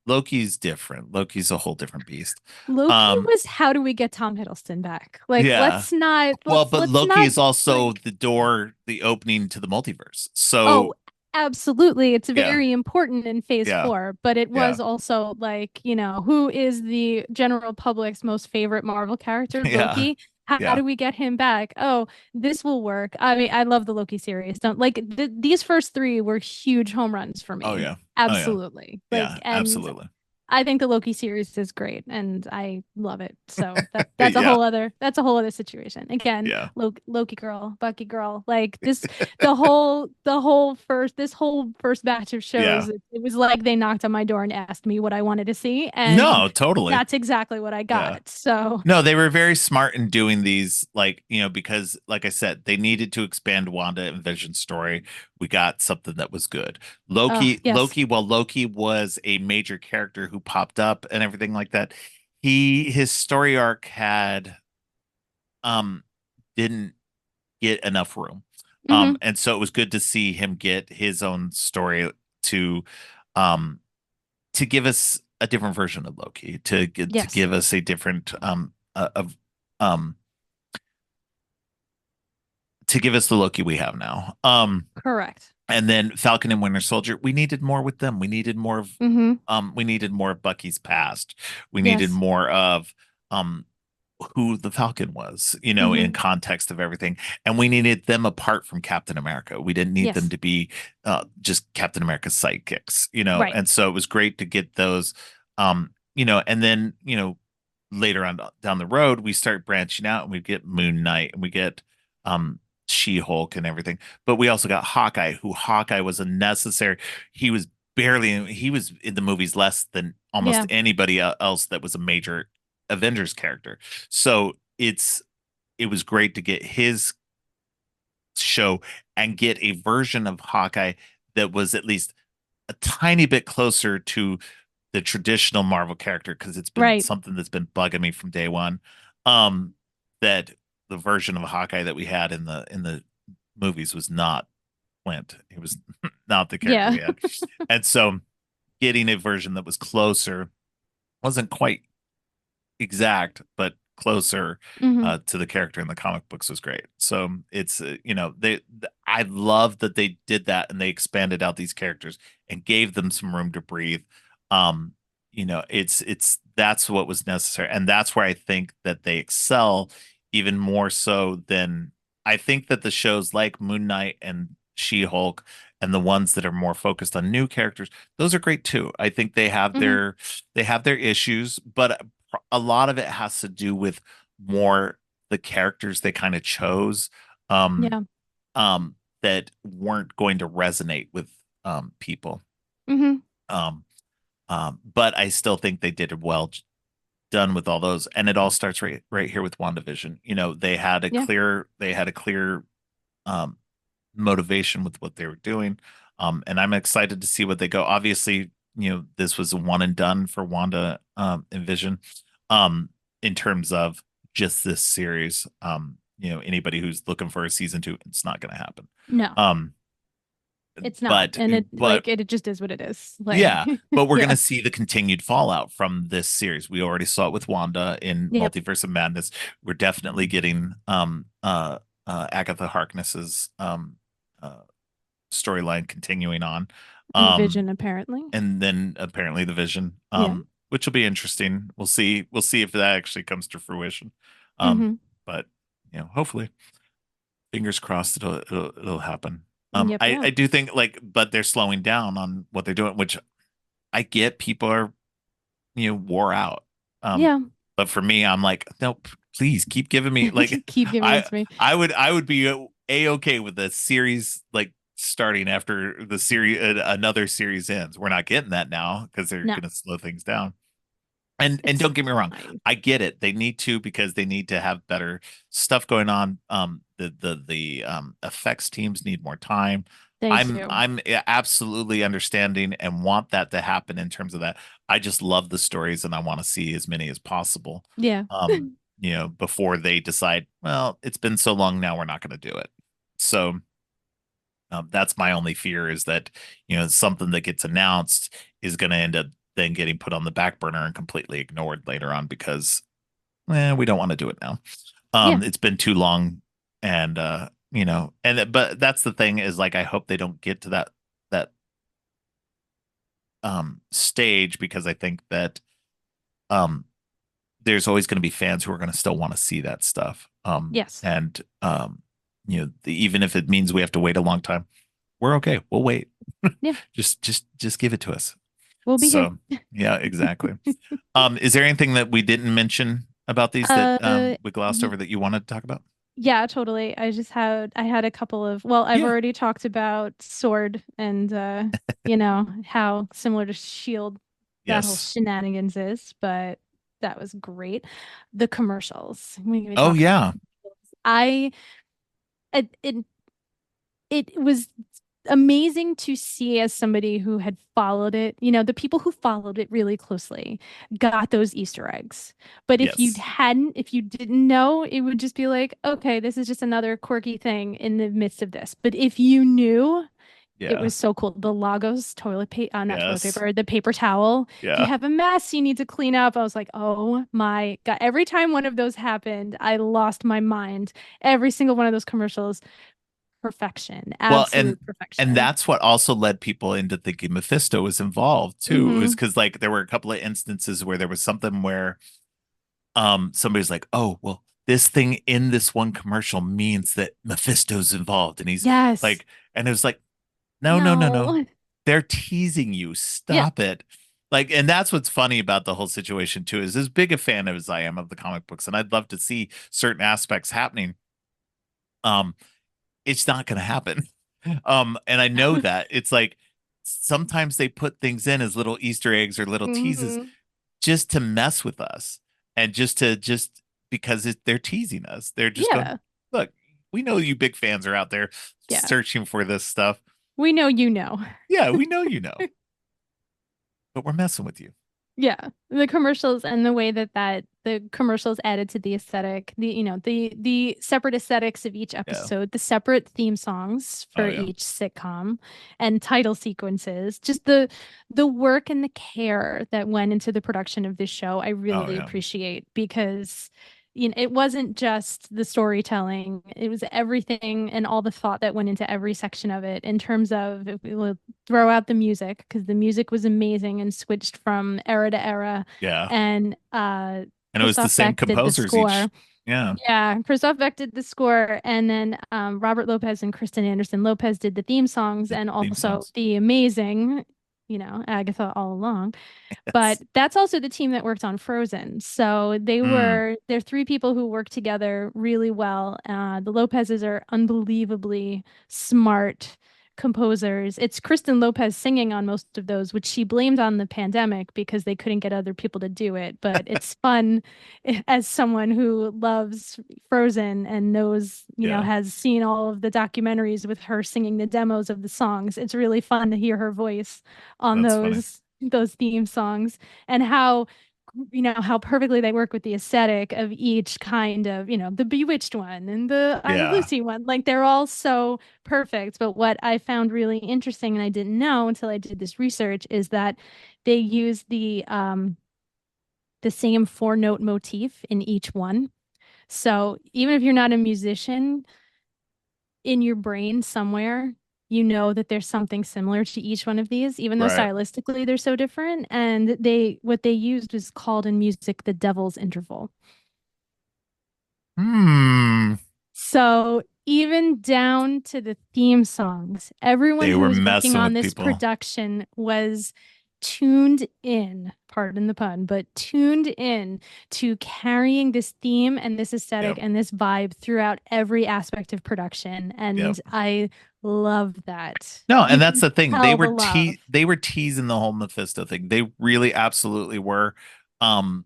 Loki's different. Loki's a whole different beast. Loki Um, was how do we get Tom Hiddleston back? Like, yeah. let's not, Well, but let's Loki not is also like, the door, the opening to the multiverse. oh, So absolutely. It's yeah, very important in phase yeah, four, but it yeah, was also like, who is the general public's most favorite Marvel character? yeah, Loki. How yeah. do we get him back? Oh, this will work. I mean, I love the Loki series. Don't like these first three were huge home runs for Oh me. yeah. Oh yeah. Absolutely. Yeah, And absolutely. I think the Loki series is great and I love it. So Yeah, that's a whole other situation. Again, yeah. Loki girl, Bucky girl, like this this whole first batch of Yeah. shows, it was like they knocked on my door and asked me what I wanted to see and No, totally. that's exactly what I Yeah. got. So, No, they were very smart in doing these, like, because like I said, they needed to expand Wanda and Vision's story. We got something that was good. yes. While Loki was a major character who popped up and everything like that, his story arc had um didn't get enough room. Hmm. And so it was good to see him get his own story to um give us a different version of Loki, to Yes. give us a different of um to give us the Loki we have now. Correct. And then Falcon and Winter Soldier, we needed more with them. We needed more of Hmm. Bucky's past. We needed Yes. more of um who the Falcon was, in Hmm. context of everything. And we needed them apart from Captain America. We didn't need them Yes. to be just Captain America's sidekicks, Right. and so it was great to get those, and then, later on down the road, we start branching out and we get Moon Knight and we get um She-Hulk and everything. But we also got Hawkeye, who Hawkeye was a necessary. He was in the movies less than almost Yeah. anybody else that was a major Avengers character. So it was great to get his show and get a version of Hawkeye that was at least a tiny bit closer to the traditional Marvel character, because it's been Right. something that's been bugging me from day one. Um, that the version of Hawkeye that we had in the movies was not Clint. He was not the character Yeah. we had. And so getting a version that was closer, wasn't quite exact, but closer Hmm. to the character in the comic books, was great. So it's I love that they did that and they expanded out these characters and gave them some room to breathe. It's that's what was necessary, and that's where I think that they excel even more so than, I think that the shows like Moon Knight and She-Hulk, and the ones that are more focused on new characters, those are great too. I think Hmm. they have their issues, but a lot of it has to do with more the characters they kind of chose, um Yeah. that weren't going to resonate with people. Hmm. um but I still think they did it well done with all those, and it all starts right here with WandaVision. Yeah. They had a clear um motivation with what they were doing. And I'm excited to see what they go. Obviously, this was a one and done for Wanda and Vision, um, in terms of just this series. Anybody who's looking for a season two, it's not going to happen. No, Um, it's not. but And it but like it just is what it is. Like yeah, but we're going yeah. to see the continued fallout from this series. We already saw it with Wanda in Yep. Multiverse of Madness. We're definitely getting Agatha Harkness's uh storyline continuing on. And Um Vision apparently. and then apparently the Vision, Yeah. which will be interesting. We'll see if that actually comes to fruition. Mm-hmm. But hopefully, fingers crossed it'll happen. Yep, I yep. do think, like, but they're slowing down on what they're doing, which I get. People are wore out. Um, Yeah. but for me, I'm like, nope, please keep giving me, like, Keep giving it I to me. I would be a okay with the series, like, starting after the series, another series ends. We're not getting that now because they're No, gonna slow things down. And it's don't get me wrong, fine. I get it. They need to, because they need to have better stuff going on. The effects teams need more time. They do. I'm absolutely understanding and want that to happen in terms of that. I just love the stories and I want to see as many as possible. Yeah. Before they decide, well, it's been so long now, we're not going to do it. So that's my only fear, is that something that gets announced is going to end up then getting put on the back burner and completely ignored later on because we don't want to do it now. Yeah. It's been too long, and but that's the thing, is like, I hope they don't get to that stage, because I think that um there's always going to be fans who are going to still want to see that stuff. Yes. And even if it means we have to wait a long time, we're okay. We'll wait. Yeah. Just give it to us. We'll be here. So yeah, exactly. Is there anything that we didn't mention about these that Uh, we glossed y over that you wanted to talk about? yeah, totally. I had a couple of, well, I've Yeah. already talked about Sword and how similar to Shield that whole Yes. shenanigans is, but that was great. The commercials. We can Oh talk about the yeah. commercials. It, it it was amazing to see, as somebody who had followed it. The people who followed it really closely got those Easter eggs. But Yes. if you didn't know, it would just be like, okay, this is just another quirky thing in the midst of this. But if you knew, it Yeah. was so cool. The Lagos toilet paper, not toilet Yes. paper, the paper towel. If you Yeah. have a mess you need to clean up, I was like, oh my God. Every time one of those happened, I lost my mind. Every single one of those commercials, perfection, Well, and absolute and perfection. that's what also led people into thinking Mephisto was involved too. It was Hmm. because, like, there were a couple of instances where there was something where somebody's like, oh, well, this thing in this one commercial means that Mephisto's involved, and he's Yes. like, and it was like, no, no, no, no. No. They're teasing you. Yeah. Stop it. Like, and that's what's funny about the whole situation too, is as big a fan as I am of the comic books, and I'd love to see certain aspects happening. Um, it's not going to happen. And I know that it's like, sometimes they put things in as little Easter eggs or little teases Hmm. just to mess with us, and just because they're teasing us. They're just going, Yeah. look, we know you big fans are out there Yeah. searching for this stuff. We know you know. Yeah, we know, but we're messing with you. Yeah, the commercials and the way that the commercials added to the aesthetic, the separate aesthetics of each Yeah. episode, the separate theme songs Oh for yeah. each sitcom, and title sequences, just the work and the care that went into the production of this show, I Oh really yeah. appreciate, because it wasn't just the storytelling, it was everything and all the thought that went into every section of it, in terms of, if we will throw out the music, because the music was amazing and switched from era to era. Yeah. And And it was the Christoph same Beck did the composers score. each. Yeah. Yeah, Christoph Beck did the score, and then Robert Lopez and Kristen Anderson Lopez did the theme songs, The and theme also songs. the amazing, Agatha all along. But Yes. that's also the team that worked on Frozen. So Mm. they're three people who work together really well. The Lopez's are unbelievably smart, composers. It's Kristen Lopez singing on most of those, which she blamed on the pandemic because they couldn't get other people to do it. But it's fun as someone who loves Frozen and knows, Yeah, has seen all of the documentaries with her singing the demos of the songs. It's really fun to hear her voice on that's funny. those theme songs and how perfectly they work with the aesthetic of each kind of, the Bewitched one and the I'm Yeah, Lucy one. Like they're all so perfect. But what I found really interesting, and I didn't know until I did this research, is that they use the same four-note motif in each one. So even if you're not a musician, in your brain somewhere, you know that there's something similar to each one of these, even though right. stylistically they're so different. And what they used was called in music the devil's interval. Hmm. So even down to the theme songs, everyone They who were was working messing on with this people. production was tuned in, pardon the pun, but tuned in to carrying this theme and this aesthetic Yep. and this vibe throughout every aspect of production. Yep. And I love that. No, You and that's can the thing. tell the love. They were teasing the whole Mephisto thing. They really absolutely were. Um,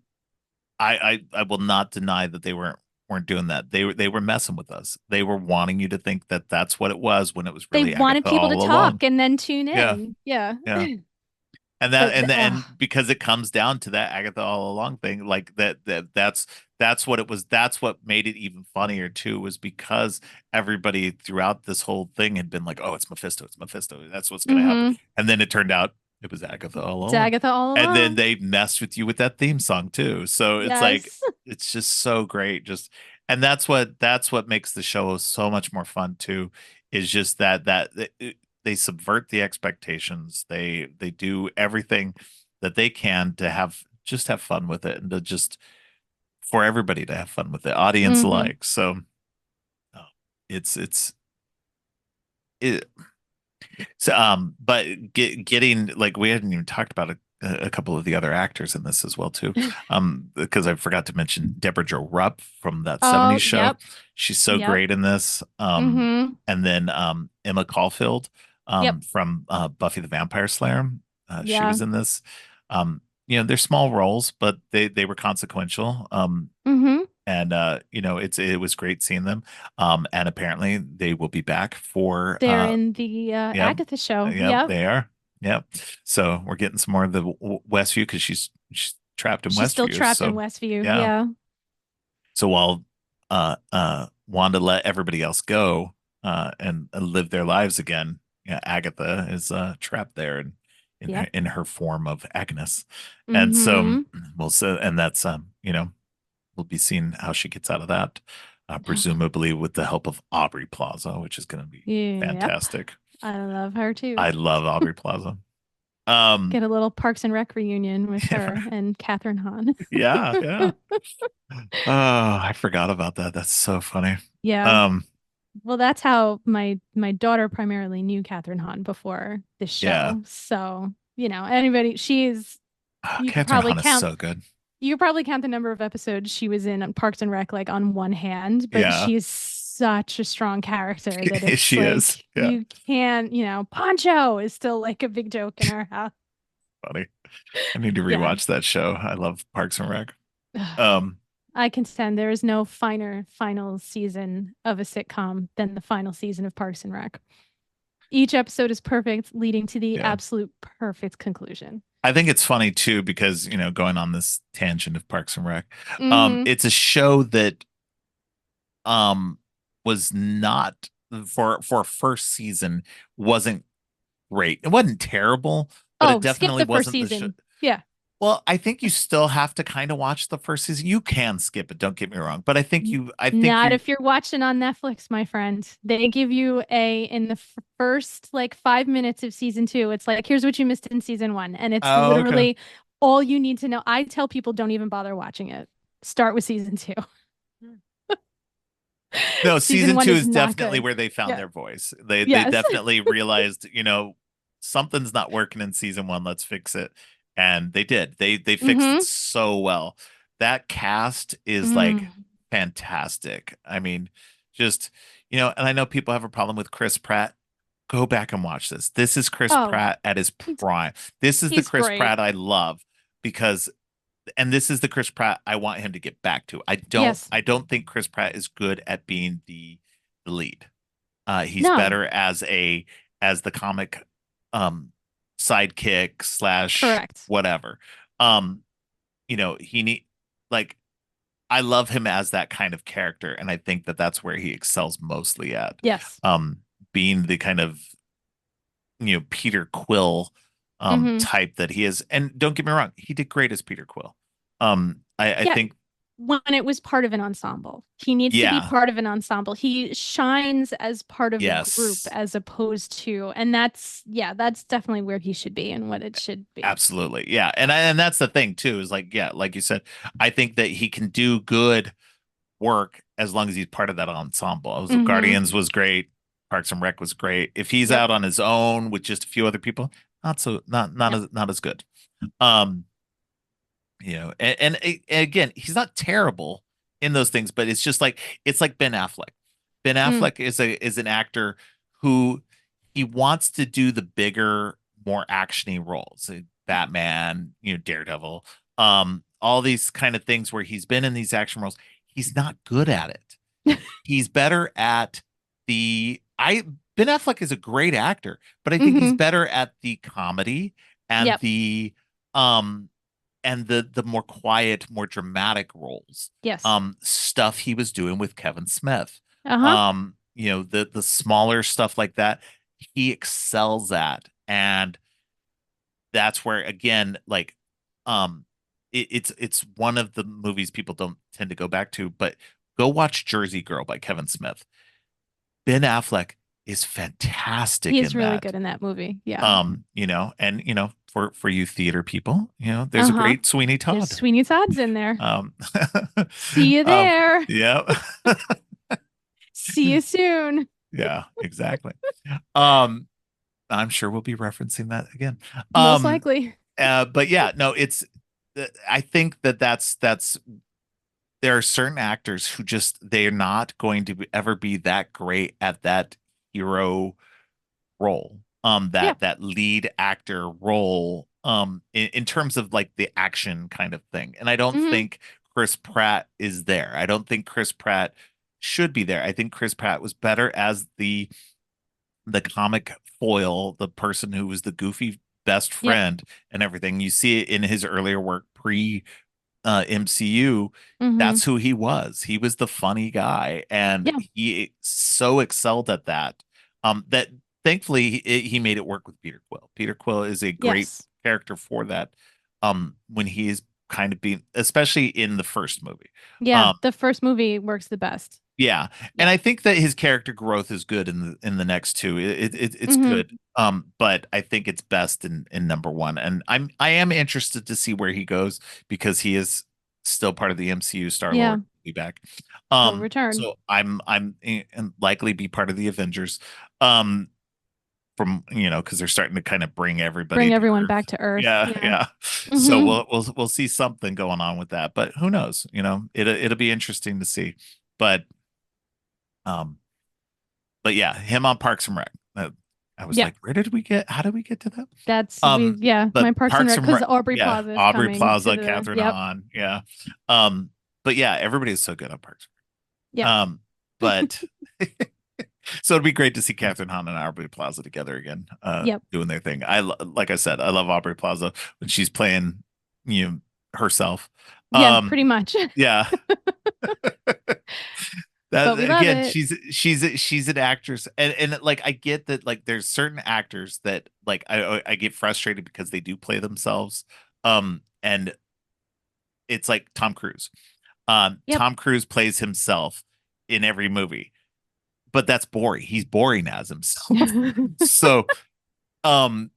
I will not deny that they weren't doing that. They were messing with us. They were wanting you to think that that's what it was when it was They really wanted Agatha people to all along. talk and then tune Yeah. in. Yeah. Yeah. And that But and because it comes down to that Agatha all along thing, like that's what it was. That's what made it even funnier too, was because everybody throughout this whole thing had been like, "Oh, it's Mephisto, it's Mephisto. That's what's going to happen." mm-hmm. And then it turned out it was Agatha all It's along. Agatha all And then along. they messed with you with that theme song too. So it's like Yes. it's just so great. Just and that's what makes the show so much more fun too, is just they subvert the expectations. They do everything that they can to have fun with it and to just for everybody to have fun with it, audience Mm-hmm. alike. So uh, it's it, so but getting like we hadn't even talked about a couple of the other actors in this as well too. Because I forgot to mention Deborah Jo Rupp from that Oh, 70s show. yep. She's so Yep. great in this. Mm-hmm. And then Emma Caulfield Yep. from Buffy the Vampire Slayer. She Yeah. was in this. They're small roles, but they were consequential. Mm-hmm. And it was great seeing them. And apparently they will be back for They're in the yep. Agatha show. Yep, Yep. they are. Yep. So we're getting some more of the Westview because she's trapped in She's still Westview. trapped in So Westview. yeah. Yeah. So while Wanda let everybody else go and live their lives again, yeah, Agatha is trapped there Yep. in her form of Agnes. And so Mm-hmm. and that's we'll be seeing how she gets out of that. Presumably with the help of Aubrey Plaza, which is going to be Yep. fantastic. I love her too. I love Aubrey Plaza. Um, Get a little Parks and Rec reunion with her and Catherine Hahn. yeah, yeah. Oh, I forgot about that. That's so funny. Yeah. Um, Well, that's how my daughter primarily knew Catherine Hahn before this yeah. show. So, anybody, you could Catherine probably Hahn is count so good. you could probably count the number of episodes she was in on Parks and Rec like on one hand, but Yeah, she's such a strong character that it's she is. like Yeah, you can't, Poncho is still like a big joke in our house. funny. I need to Yeah. rewatch that show. I love Parks and Rec. Um, I contend there is no finer final season of a sitcom than the final season of Parks and Rec. Each episode is perfect, leading to the yeah. absolute perfect conclusion. I think it's funny too because, going on this tangent of Parks and Rec, Mm-hmm. it's a show that um was not for a first season wasn't great. It wasn't terrible, but it Oh, skip definitely the first wasn't the show. season. Yeah. Well, I think you still have to kind of watch the first season. You can skip it, don't get me wrong, but I think Not you if you're watching on Netflix, my friend. They give you in the first like 5 minutes of season two, it's like, here's what you missed in season one. And it's oh, okay. literally all you need to know. I tell people don't even bother watching it. Start with season two. No, Season season one two is is not definitely good. where they found Yeah. their voice. They Yes. definitely realized, something's not working in season one. Let's fix it. And they did. They fixed it Mm-hmm. so well. That cast is like Mm. fantastic. I mean, just, and I know people have a problem with Chris Pratt. go back and watch this. This is Chris Oh, Pratt at his he's prime. This is the he's Chris great. Pratt I love because and this is the Chris Pratt I want him to get back to. Yes. I don't think Chris Pratt is good at being the lead. He's No, better as the comic um sidekick slash correct. whatever. Um, he need like I love him as that kind of character, and I think that that's where he excels mostly at. Yes. Um, being the kind of Peter Quill Hmm. type that he is. And don't get me wrong, he did great as Peter Quill. I Yeah, think when it was part of an ensemble. He needs to be yeah, part of an ensemble. He shines as part of a group yes, as opposed to, and yeah, that's definitely where he should be and what it should be. absolutely. Yeah. And that's the thing too, is like, yeah, like you said, I think that he can do good work as long as he's part of that ensemble. Hmm. Guardians was great. Parks and Rec was great. If he's Yep. out on his own with just a few other people, Yep. not as good. Um, again, he's not terrible in those things, but it's like Ben Affleck. Ben Mm. Affleck is an actor who he wants to do the bigger, more actiony roles. Batman, Daredevil, all these kind of things where he's been in these action roles. He's not good at it. He's better at the I Ben Affleck is a great actor, but I think he's Hmm. better at the comedy and Yep. um the more quiet, more dramatic roles. Yes. Stuff he was doing with Kevin Smith. Uh-huh. The smaller stuff like that, he excels at. And that's where again, like it's one of the movies people don't tend to go back to, but go watch Jersey Girl by Kevin Smith. Ben Affleck is He fantastic is in really that. good in that movie. Yeah. And for you theater people, there's a Uh-huh. great Sweeney There's Todd. Sweeney Todd's in there. Um, See you um, there. yeah, See you soon. yeah, exactly. Um, I'm sure we'll be referencing that again. Most Um, likely. but yeah, no, I think that's there are certain actors who just they're not going to ever be that great at that hero role, Yeah. that lead actor role, in terms of like the action kind of thing. And I don't Hmm. think Chris Pratt is there. I don't think Chris Pratt should be there. I think Chris Pratt was better as the comic foil, the person who was the goofy best Yep. friend and everything. You see it in his earlier work pre MCU. Hmm. That's who he was. He was the funny guy, and Yeah. he so excelled at that. That thankfully he made it work with Peter Quill. Peter Quill is a great Yes. character for that. When he is kind of being, especially in the first movie. Yeah. Um, The first movie works the best. yeah, and Yeah. I think that his character growth is good in the next two. It's Hmm. good. But I think it's best in number one, and I am interested to see where he goes because he is still part of the MCU. Yeah. Star-Lord will be back. He'll return. So and likely be part of the Avengers. Um, from because they're starting to kind of bring everybody Bring to everyone back Earth. to Earth. Yeah, Yeah. yeah. So Hmm. we'll see something going on with that, but who knows? It'll be interesting to see. But um, but yeah, him on Parks and Rec. I was Yeah. like, how did we get to that? Yeah, my But Parks and Parks Rec, and because Rec, Aubrey yeah, Plaza is Aubrey coming to Plaza, the, Catherine yep. Hahn, yeah. But yeah, everybody is so good on Parks. Yeah. But so it'd be great to see Catherine Hahn and Aubrey Plaza together again, Yep. doing their thing. Like I said, I love Aubrey Plaza when she's playing, herself. Yeah, Um, pretty much. yeah, But that we love again, it. she's an actress, and like I get that like there's certain actors that like I get frustrated because they do play themselves. And it's like Tom Cruise. Yep. Tom Cruise plays himself in every movie, but that's boring. He's boring as himself. So um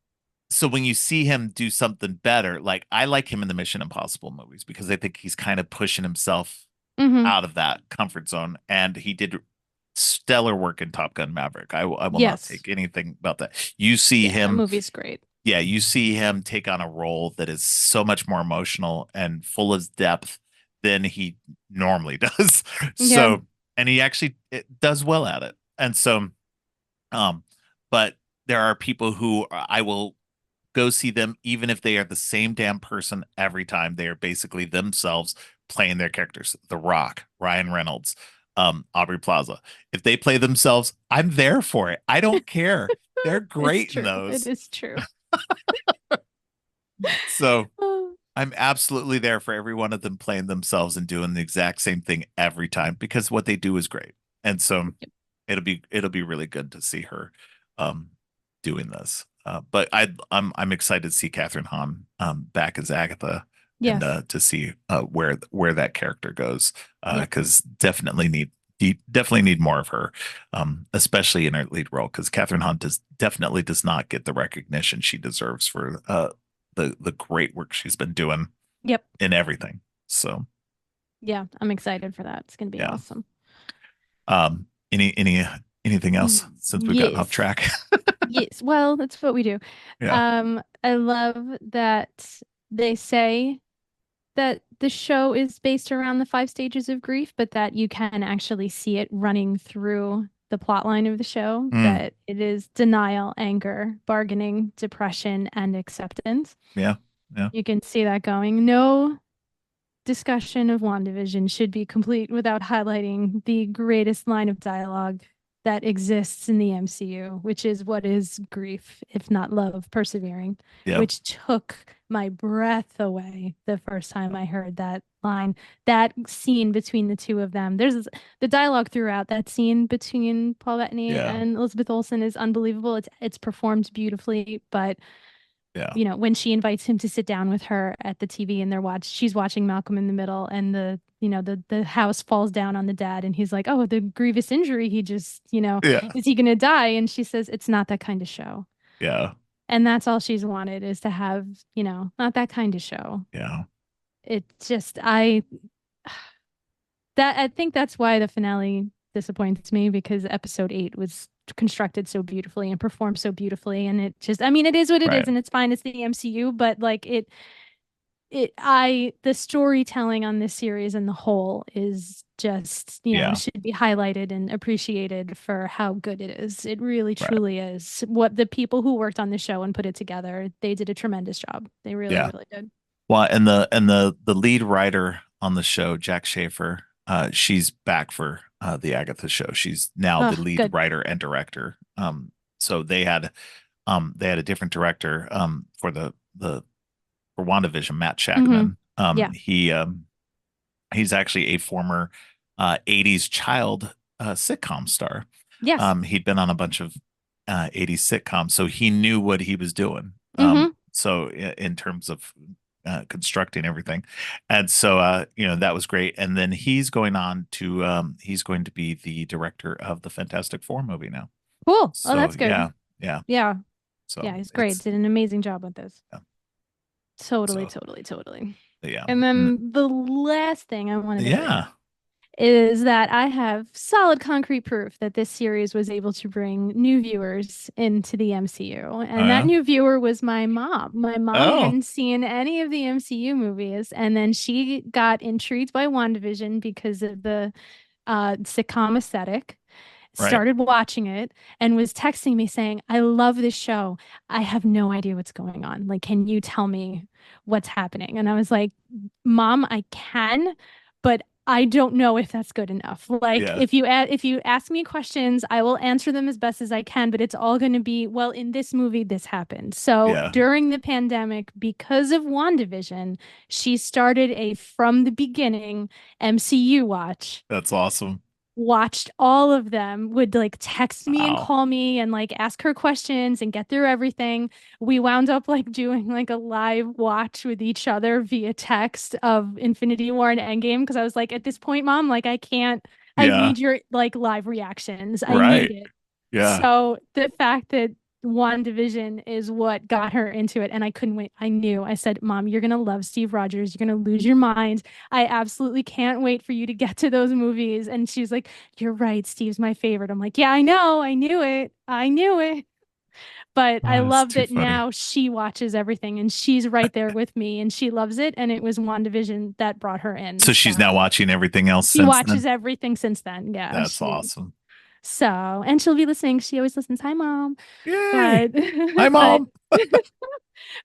so when you see him do something better, like I like him in the Mission Impossible movies because I think he's kind of pushing himself Hmm. out of that comfort zone, and he did stellar work in Top Gun Maverick. I will not Yes. take anything about that. You see Yeah, that him, movie's great. yeah, you see him take on a role that is so much more emotional and full of depth than he normally does. Yeah. So, and he actually does well at it. And so, um, but there are people who I will go see them even if they are the same damn person every time. They are basically themselves playing their characters. The Rock, Ryan Reynolds, Aubrey Plaza. If they play themselves, I'm there for it. I don't care. They're It's great in true. It those. is true. So Oh, I'm absolutely there for every one of them playing themselves and doing the exact same thing every time because what they do is great. And so yep. it'll be really good to see her um doing this. But I'm excited to see Catherine Hahn back as Agatha and Yes. to see where that character goes Yep. because definitely need more of her, especially in her lead role because Catherine Hahn definitely does not get the recognition she deserves for the great work she's been doing Yep. in everything. So Yeah, I'm excited for that. It's gonna be yeah. awesome. Um, anything else since we've gotten off Yes. track? Yes. Well, that's what we do. Yeah. I love that they say that the show is based around the five stages of grief, but that you can actually see it running through the plot line of the show, Mm, that it is denial, anger, bargaining, depression, and acceptance. yeah. Yeah. You can see that going. No discussion of WandaVision should be complete without highlighting the greatest line of dialogue that exists in the MCU, which is what is grief, if not love, persevering, Yeah. which took my breath away the first time I heard that line. That scene between the two of them. There's the dialogue throughout that scene between Paul Bettany Yeah. and Elizabeth Olsen is unbelievable. It's performed beautifully, but Yeah. when she invites him to sit down with her at the TV and she's watching Malcolm in the Middle and the house falls down on the dad and he's like, "Oh, the grievous injury he just, Yeah. is he gonna die?" And she says, "It's not that kind of show." Yeah. And that's all she's wanted is to have, not that kind of show. Yeah. It just I think that's why the finale disappoints me because episode 8 was constructed so beautifully and performed so beautifully and it just I mean it is what it is Right. and it's fine, it's the MCU, but like the storytelling on this series in the whole is just, Yeah. should be highlighted and appreciated for how good it is. It really Right. truly is. What the people who worked on the show and put it together, they did a tremendous job. They really, Yeah. really did. Well, and the lead writer on the show, Jack Schaefer, she's back for the Agatha show. She's now the Oh, lead good. writer and director. So they had a different director for WandaVision, Matt Hmm. Shackman. Yeah. He's actually a former 80s child sitcom star. Yes. He'd been on a bunch of 80s sitcoms, so he knew what he was doing. Hmm. So in terms of constructing everything, and so that was great. And then he's going to be the director of the Fantastic Four movie now. Cool. Oh, So that's good. yeah, yeah. Yeah. So Yeah, he's great. it's Did an amazing job with this. yeah. Totally, So totally, totally. yeah, And then the last thing I wanted to bring up yeah. is that I have solid concrete proof that this series was able to bring new viewers into the MCU. Oh And that yeah. new viewer was my mom. My mom Oh hadn't seen any of the MCU movies. And then she got intrigued by WandaVision because of the sitcom aesthetic, right. started watching it, and was texting me saying, "I love this show. I have no idea what's going on. Like, can you tell me what's happening?" And I was like, "Mom, I can, but I don't know if that's good enough. Like, Yeah. if you ask me questions, I will answer them as best as I can, but it's all going to be, well, in this movie, this happened." So Yeah. during the pandemic, because of WandaVision, she started a from the beginning MCU watch, That's awesome. watched all of them, would like text me and Wow. call me and like ask her questions and get through everything. We wound up like doing like a live watch with each other via text of Infinity War and Endgame because I was like, at this point, Mom, like I Yeah. need your like live reactions. I need Right. it. Yeah. So the fact that WandaVision is what got her into it, and I couldn't wait. I knew. I said, "Mom, you're gonna love Steve Rogers. You're gonna lose your mind. I absolutely can't wait for you to get to those movies." And she's like, "You're right. Steve's my favorite." I'm like, "Yeah, I know. I knew it. I knew it." But I Oh, it's love too that funny. now she watches everything and she's right there with me and she loves it. And it was WandaVision that brought her in. So she's now So watching everything else she since watches then. everything since then. Yeah, That's awesome. So, and she'll be listening. She always listens. Hi, mom. Yay. But, Hi, but, mom.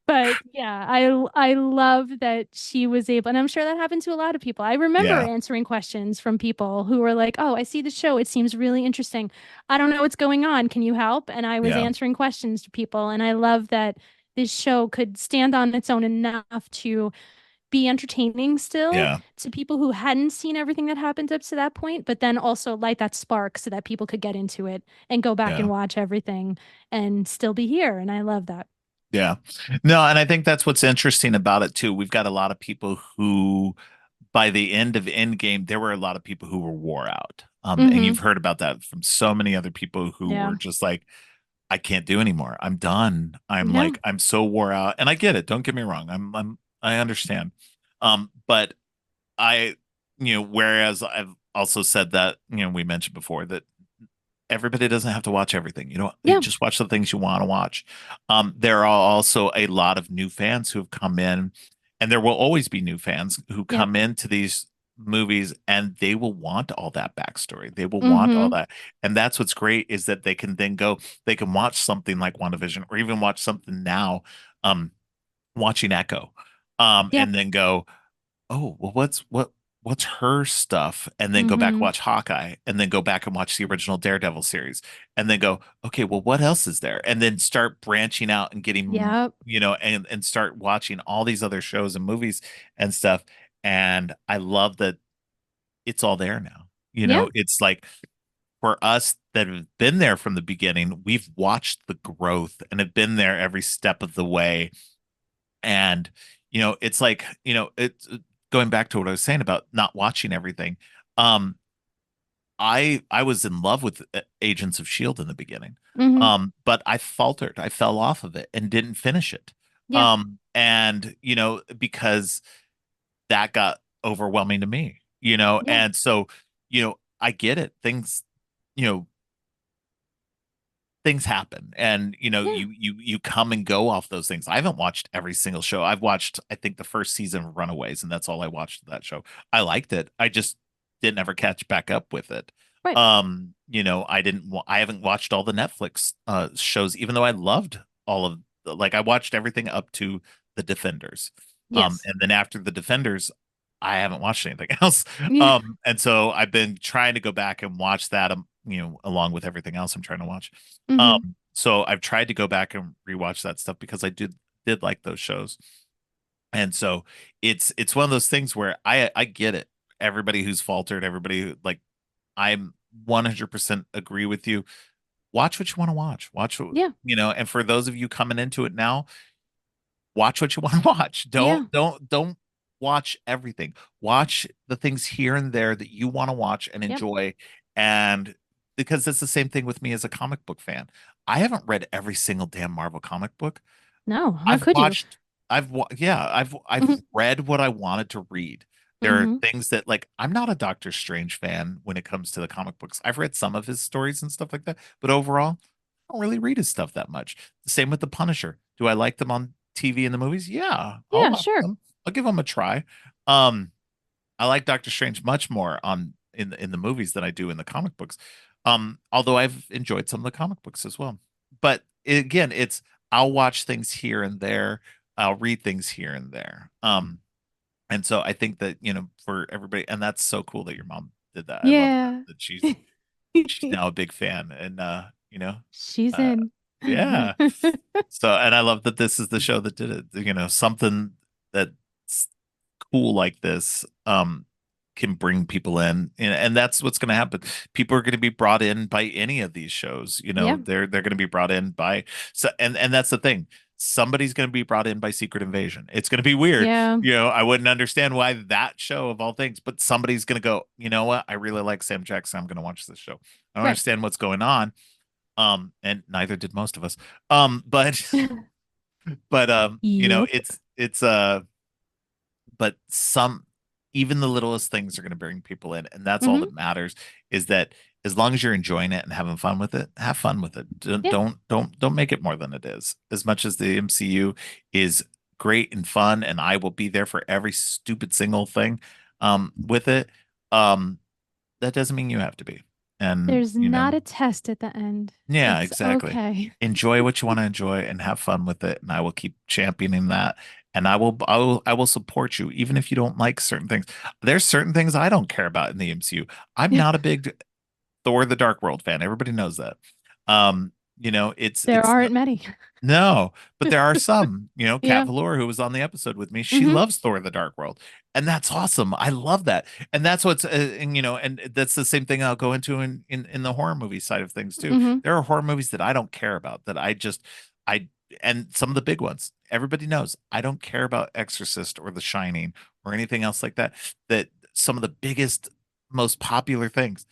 but yeah, I love that she was able, and I'm sure that happened to a lot of people. I remember Yeah. answering questions from people who were like, "Oh, I see the show. It seems really interesting. I don't know what's going on. Can you help?" And I was Yeah. answering questions to people, and I love that this show could stand on its own enough to be entertaining still Yeah. to people who hadn't seen everything that happened up to that point, but then also light that spark so that people could get into it and go back Yeah. and watch everything and still be here. And I love that. Yeah. No, and I think that's what's interesting about it too. We've got a lot of people who, by the end of Endgame, there were a lot of people who were wore out. And Mm-hmm. you've heard about that from so many other people who Yeah. were just like, I can't do anymore. I'm done. I'm Yeah. like, I'm so wore out. And I get it. Don't get me wrong. I understand. But I, whereas I've also said that, we mentioned before that everybody doesn't have to watch everything. You Yeah. just watch the things you want to watch. There are also a lot of new fans who have come in, and there will always be new fans who Yep. come into these movies and they will want all that backstory. They will want all Mm-hmm. that. And that's what's great is that they can watch something like WandaVision or even watch something now, um, watching Echo, Yep. and then go, oh, well, what's her stuff? And then go back and Mm-hmm. watch Hawkeye, and then go back and watch the original Daredevil series, and then go, okay, well, what else is there? And then start branching out and getting, Yep. and start watching all these other shows and movies and stuff. And I love that it's all there now. Yeah. It's like for us that have been there from the beginning, we've watched the growth and have been there every step of the way. And, it's like, it's going back to what I was saying about not watching everything. Um, I was in love with Agents of Shield in the beginning. Mm-hmm. But I faltered. I fell off of it and didn't finish it. Yeah. And, because that got overwhelming to me, Yeah. and so, I get it. You know, things happen and Yeah. you come and go off those things. I haven't watched every single show. I've watched, I think, the first season of Runaways, and that's all I watched of that show. I liked it. I just didn't ever catch back up with it. Right. I haven't watched all the Netflix shows, even though I loved all of like I watched everything up to the Defenders. Yes. And then after the Defenders, I haven't watched anything else. Yeah. And so I've been trying to go back and watch that, along with everything else I'm trying to watch. Mm-hmm. So I've tried to go back and rewatch that stuff because I did like those shows. And so it's one of those things where I get it. Everybody who's faltered, everybody who like I'm 100% agree with you. Watch what you want to watch. Yeah. And for those of you coming into it now, watch what you want to watch. Yeah. Don't watch everything. Watch the things here and there that you want to watch and Yep. enjoy. And because it's the same thing with me as a comic book fan. I haven't read every single damn Marvel comic book. No, how I've could you? watched yeah, I've Mm-hmm. read what I wanted to read. There are Mm-hmm. things that like I'm not a Doctor Strange fan when it comes to the comic books. I've read some of his stories and stuff like that, but overall, I don't really read his stuff that much. The same with the Punisher. Do I like them on TV and the movies? Yeah, I'll Yeah, watch sure. them. I'll give them a try. Um, I like Doctor Strange much more on in the movies than I do in the comic books. Although I've enjoyed some of the comic books as well. But again, it's I'll watch things here and there. I'll read things here and there. And so I think that, for everybody, and that's so cool that your mom did that. I love that Yeah. that she's now a big fan and She's uh in. yeah. So and I love that this is the show that did it. Something that's cool like this can bring people in, and that's what's going to happen. People are going to be brought in by any of these shows. Yeah. They're going to be brought in by so and that's the thing. Somebody's going to be brought in by Secret Invasion. It's going to be weird. Yeah. I wouldn't understand why that show of all things, but somebody's going to go, you know what? I really like Sam Jackson. I'm going to watch this show. I don't Right. understand what's going on. And neither did most of us. But but Yep. it's but even the littlest things are going to bring people in, and that's all Hmm. that matters is that as long as you're enjoying it and having fun with it, have fun with it. don't Yeah. don't don't make it more than it is. As much as the MCU is great and fun, and I will be there for every stupid single thing with it, that doesn't mean you have to be. And, There's not a test at the end. yeah, It's exactly. okay. Enjoy what you want to enjoy and have fun with it. And I will keep championing that. And I will support you, even if you don't like certain things. There's certain things I don't care about in the MCU. I'm not a big Thor the Dark World fan. Everybody knows that. Um, There it's aren't many. no, but there are some. Kat Yeah. Valor, who was on the episode with me, she Hmm. loves Thor: The Dark World, and that's awesome. I love that, and that's what's and that's the same thing I'll go into in the horror movie side of things too. Hmm. There are horror movies that I don't care about that I and some of the big ones. Everybody knows I don't care about Exorcist or The Shining or anything else like that. That some of the biggest, most popular things,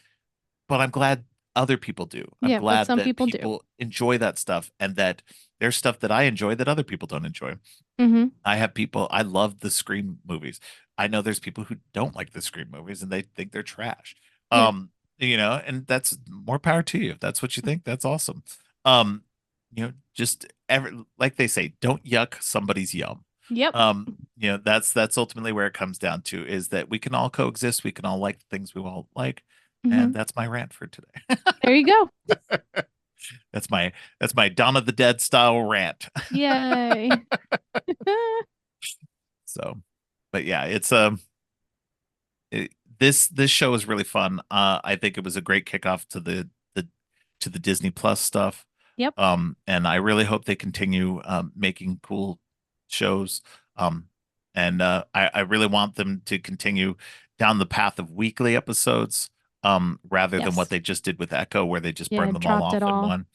but I'm glad other people do. I'm Yeah, but glad some that people do. people enjoy that stuff and that there's stuff that I enjoy that other people don't enjoy. Hmm. I have people, I love the Scream movies. I know there's people who don't like the Scream movies and they think they're trash. Yeah. And that's more power to you. If that's what you think, that's awesome. Um, just like they say, don't yuck somebody's yum. Yep. That's ultimately where it comes down to is that we can all coexist, we can all like the things we all like, and Hmm. that's my rant for today. There you go. That's my Dawn of the Dead style rant. Yay. So, but yeah, it, this show is really fun. I think it was a great kickoff the to the Disney Plus stuff. Yep. And I really hope they continue making cool shows. Um, and I really want them to continue down the path of weekly episodes, rather than what Yes. they just did with Echo, where they just Yeah, burned I've them all dropped it off in all. one.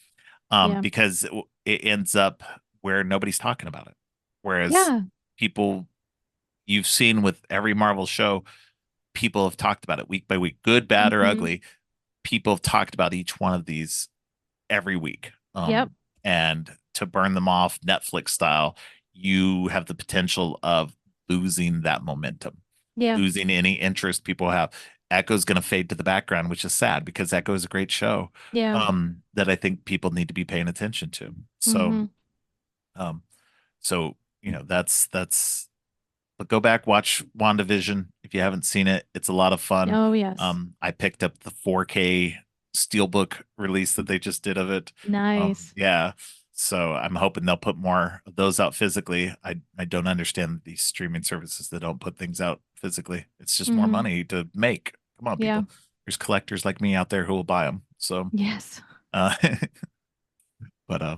Yeah. Because it ends up where nobody's talking about it. Whereas Yeah. people you've seen with every Marvel show, people have talked about it week by week, good, bad, or Hmm. ugly. People have talked about each one of these every week. Yep. And to burn them off Netflix style, you have the potential of losing that momentum, Yeah. losing any interest people have. Echo's going to fade to the background, which is sad because Echo is a great show, Yeah. that I think people need to be paying attention to. Hmm. Um, so that's but go back, watch WandaVision if you haven't seen it. It's a lot of fun. Oh, yes. I picked up the 4K Steelbook release that they just did of it. Nice. Yeah. So I'm hoping they'll put more of those out physically. I don't understand these streaming services that don't put things out physically. It's just more Hmm. money to make. Come on, Yeah. people. There's collectors like me out there who will buy them. So, Yes. uh, but uh,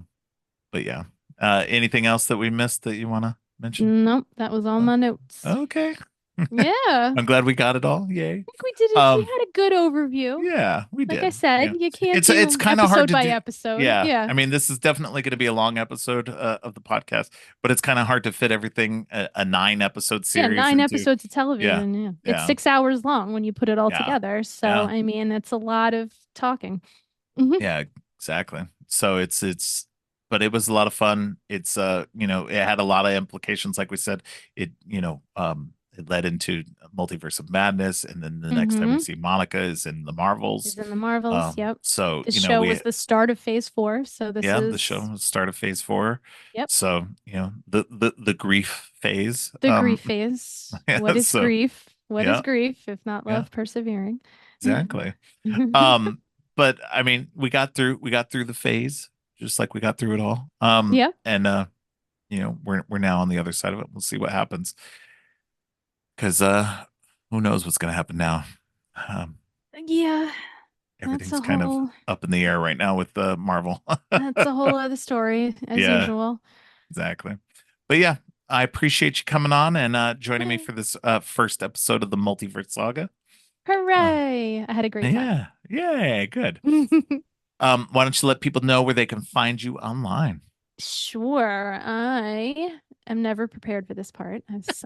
but yeah. Anything else that we missed that you want to mention? Nope. That was all Uh, my notes. okay. Yeah. I I'm glad we got it all. Yay. think we did it. We Um, had a good overview. yeah, we Like I did. said, Yeah. you can't It's do kind of hard episode to by do. episode. Yeah. Yeah. I mean, this is definitely going to be a long episode of the podcast, but it's kind of hard to fit everything a 9 episode Yeah, series nine into. episodes of Yeah. television. Yeah. It's Yeah. 6 hours long when you put it all Yeah. together. So, Yeah. I mean, it's a lot of talking. Hmm. Yeah, exactly. So but it was a lot of fun. It had a lot of implications, like we said. It led into Multiverse of Madness, and then the next time we Hmm. see Monica is in the Marvels. Is in the Marvels. Yep. So This show was the start of phase 4. So this yeah, the show is, was start of phase 4. yep, So, the grief phase. the grief phase. What Yeah, is so grief? What is yeah, grief if not yeah, love persevering? exactly. But I mean, we got through the phase, just like we got through it all. Yeah. And we're now on the other side of it. We'll see what happens because who knows what's gonna happen now. Um, Yeah. That's Everything's a kind of whole up in the air right now with Marvel. that's a whole other story as Yeah, usual. exactly. But yeah, I appreciate you coming on and joining me Yay. for this first episode of the Multiverse Saga. Uh, Hooray. I had a great time. yeah, yeah, good. Why don't you let people know where they can find you online? Sure. I am never prepared for this part.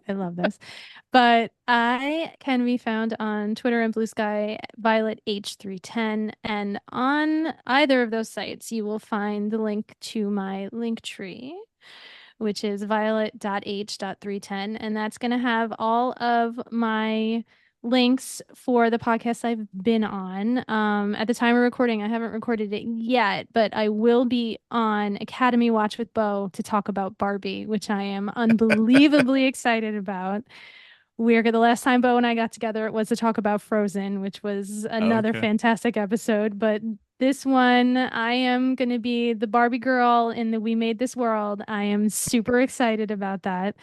I love this. But I can be found on Twitter and Blue Sky, Violet H310. And on either of those sites, you will find the link to my link tree, which is violet.h.310. And that's going to have all of my links for the podcast I've been on. At the time of recording, I haven't recorded it yet, but I will be on Academy Watch with Bo to talk about Barbie, which I am unbelievably excited about. The last time Bo and I got together, it was to talk about Frozen, which was another Okay. fantastic episode. But this one, I am going to be the Barbie girl in the We Made This World. I am super excited about that.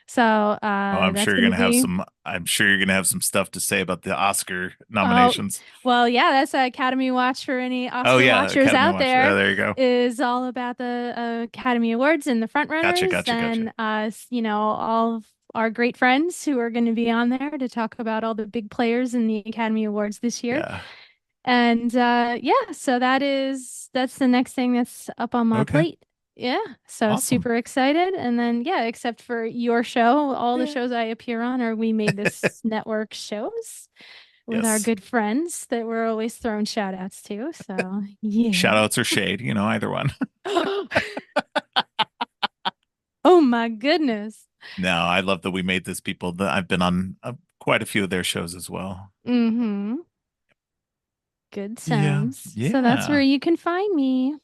So Oh, I'm that's sure you're going to gonna have be. some. I'm sure you're gonna have some stuff to say about the Oscar Oh, nominations. well, yeah, that's a Academy Watch for any Oh Oscar yeah, watchers Academy out Watch. Yeah, there. there you go. Is all about the Academy Awards and the front Gotcha, runners gotcha, gotcha. and us, all of our great friends who are going to be on there to talk about all the big players in the Academy Awards this year. Yeah. And yeah, so that's the next thing that's up on my Okay. plate. Yeah, so Awesome. super excited. And then yeah, except for your show, all the Yeah. shows I appear on are We Made This Network shows with our Yes. good friends that we're always throwing shout outs to. So Shout yeah. outs or shade, either one. Oh my goodness. No, I love that we made this people. That I've been on quite a few of their shows as well. Mm-hmm. Good Yeah. times. So that's where Yeah. you can find me.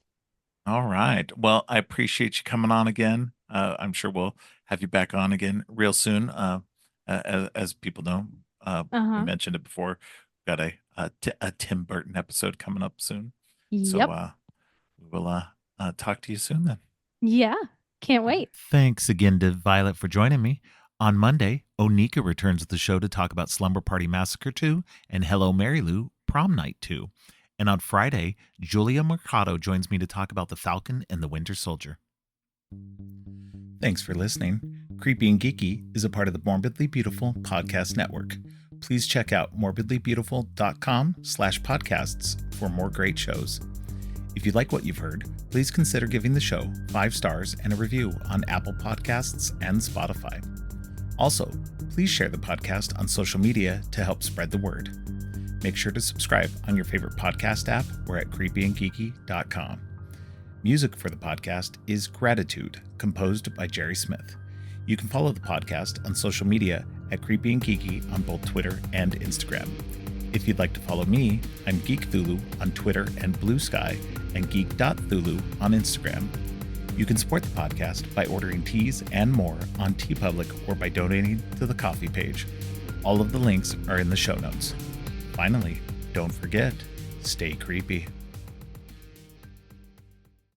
All right. Well, I appreciate you coming on again. I'm sure we'll have you back on again real soon. As people know, we Uh-huh. mentioned it before. We've got a Tim Burton episode coming up soon. So Yep. we will talk to you soon then. Yeah. Can't wait. Thanks again to Violet for joining me. On Monday, Onika returns to the show to talk about Slumber Party Massacre 2 and Hello Mary Lou Prom Night 2. And on Friday, Julia Mercado joins me to talk about The Falcon and the Winter Soldier. Thanks for listening. Creepy and Geeky is a part of the Morbidly Beautiful podcast network. Please check out morbidlybeautiful.com/podcasts for more great shows. If you like what you've heard, please consider giving the show 5 stars and a review on Apple Podcasts and Spotify. Also, please share the podcast on social media to help spread the word. Make sure to subscribe on your favorite podcast app or at creepyandgeeky.com. Music for the podcast is Gratitude, composed by Jerry Smith. You can follow the podcast on social media at Creepy and Geeky on both Twitter and Instagram. If you'd like to follow me, I'm Geek Thulu on Twitter and Blue Sky, and geek.thulu on Instagram. You can support the podcast by ordering teas and more on TeePublic or by donating to the coffee page. All of the links are in the show notes. Finally, don't forget, stay creepy.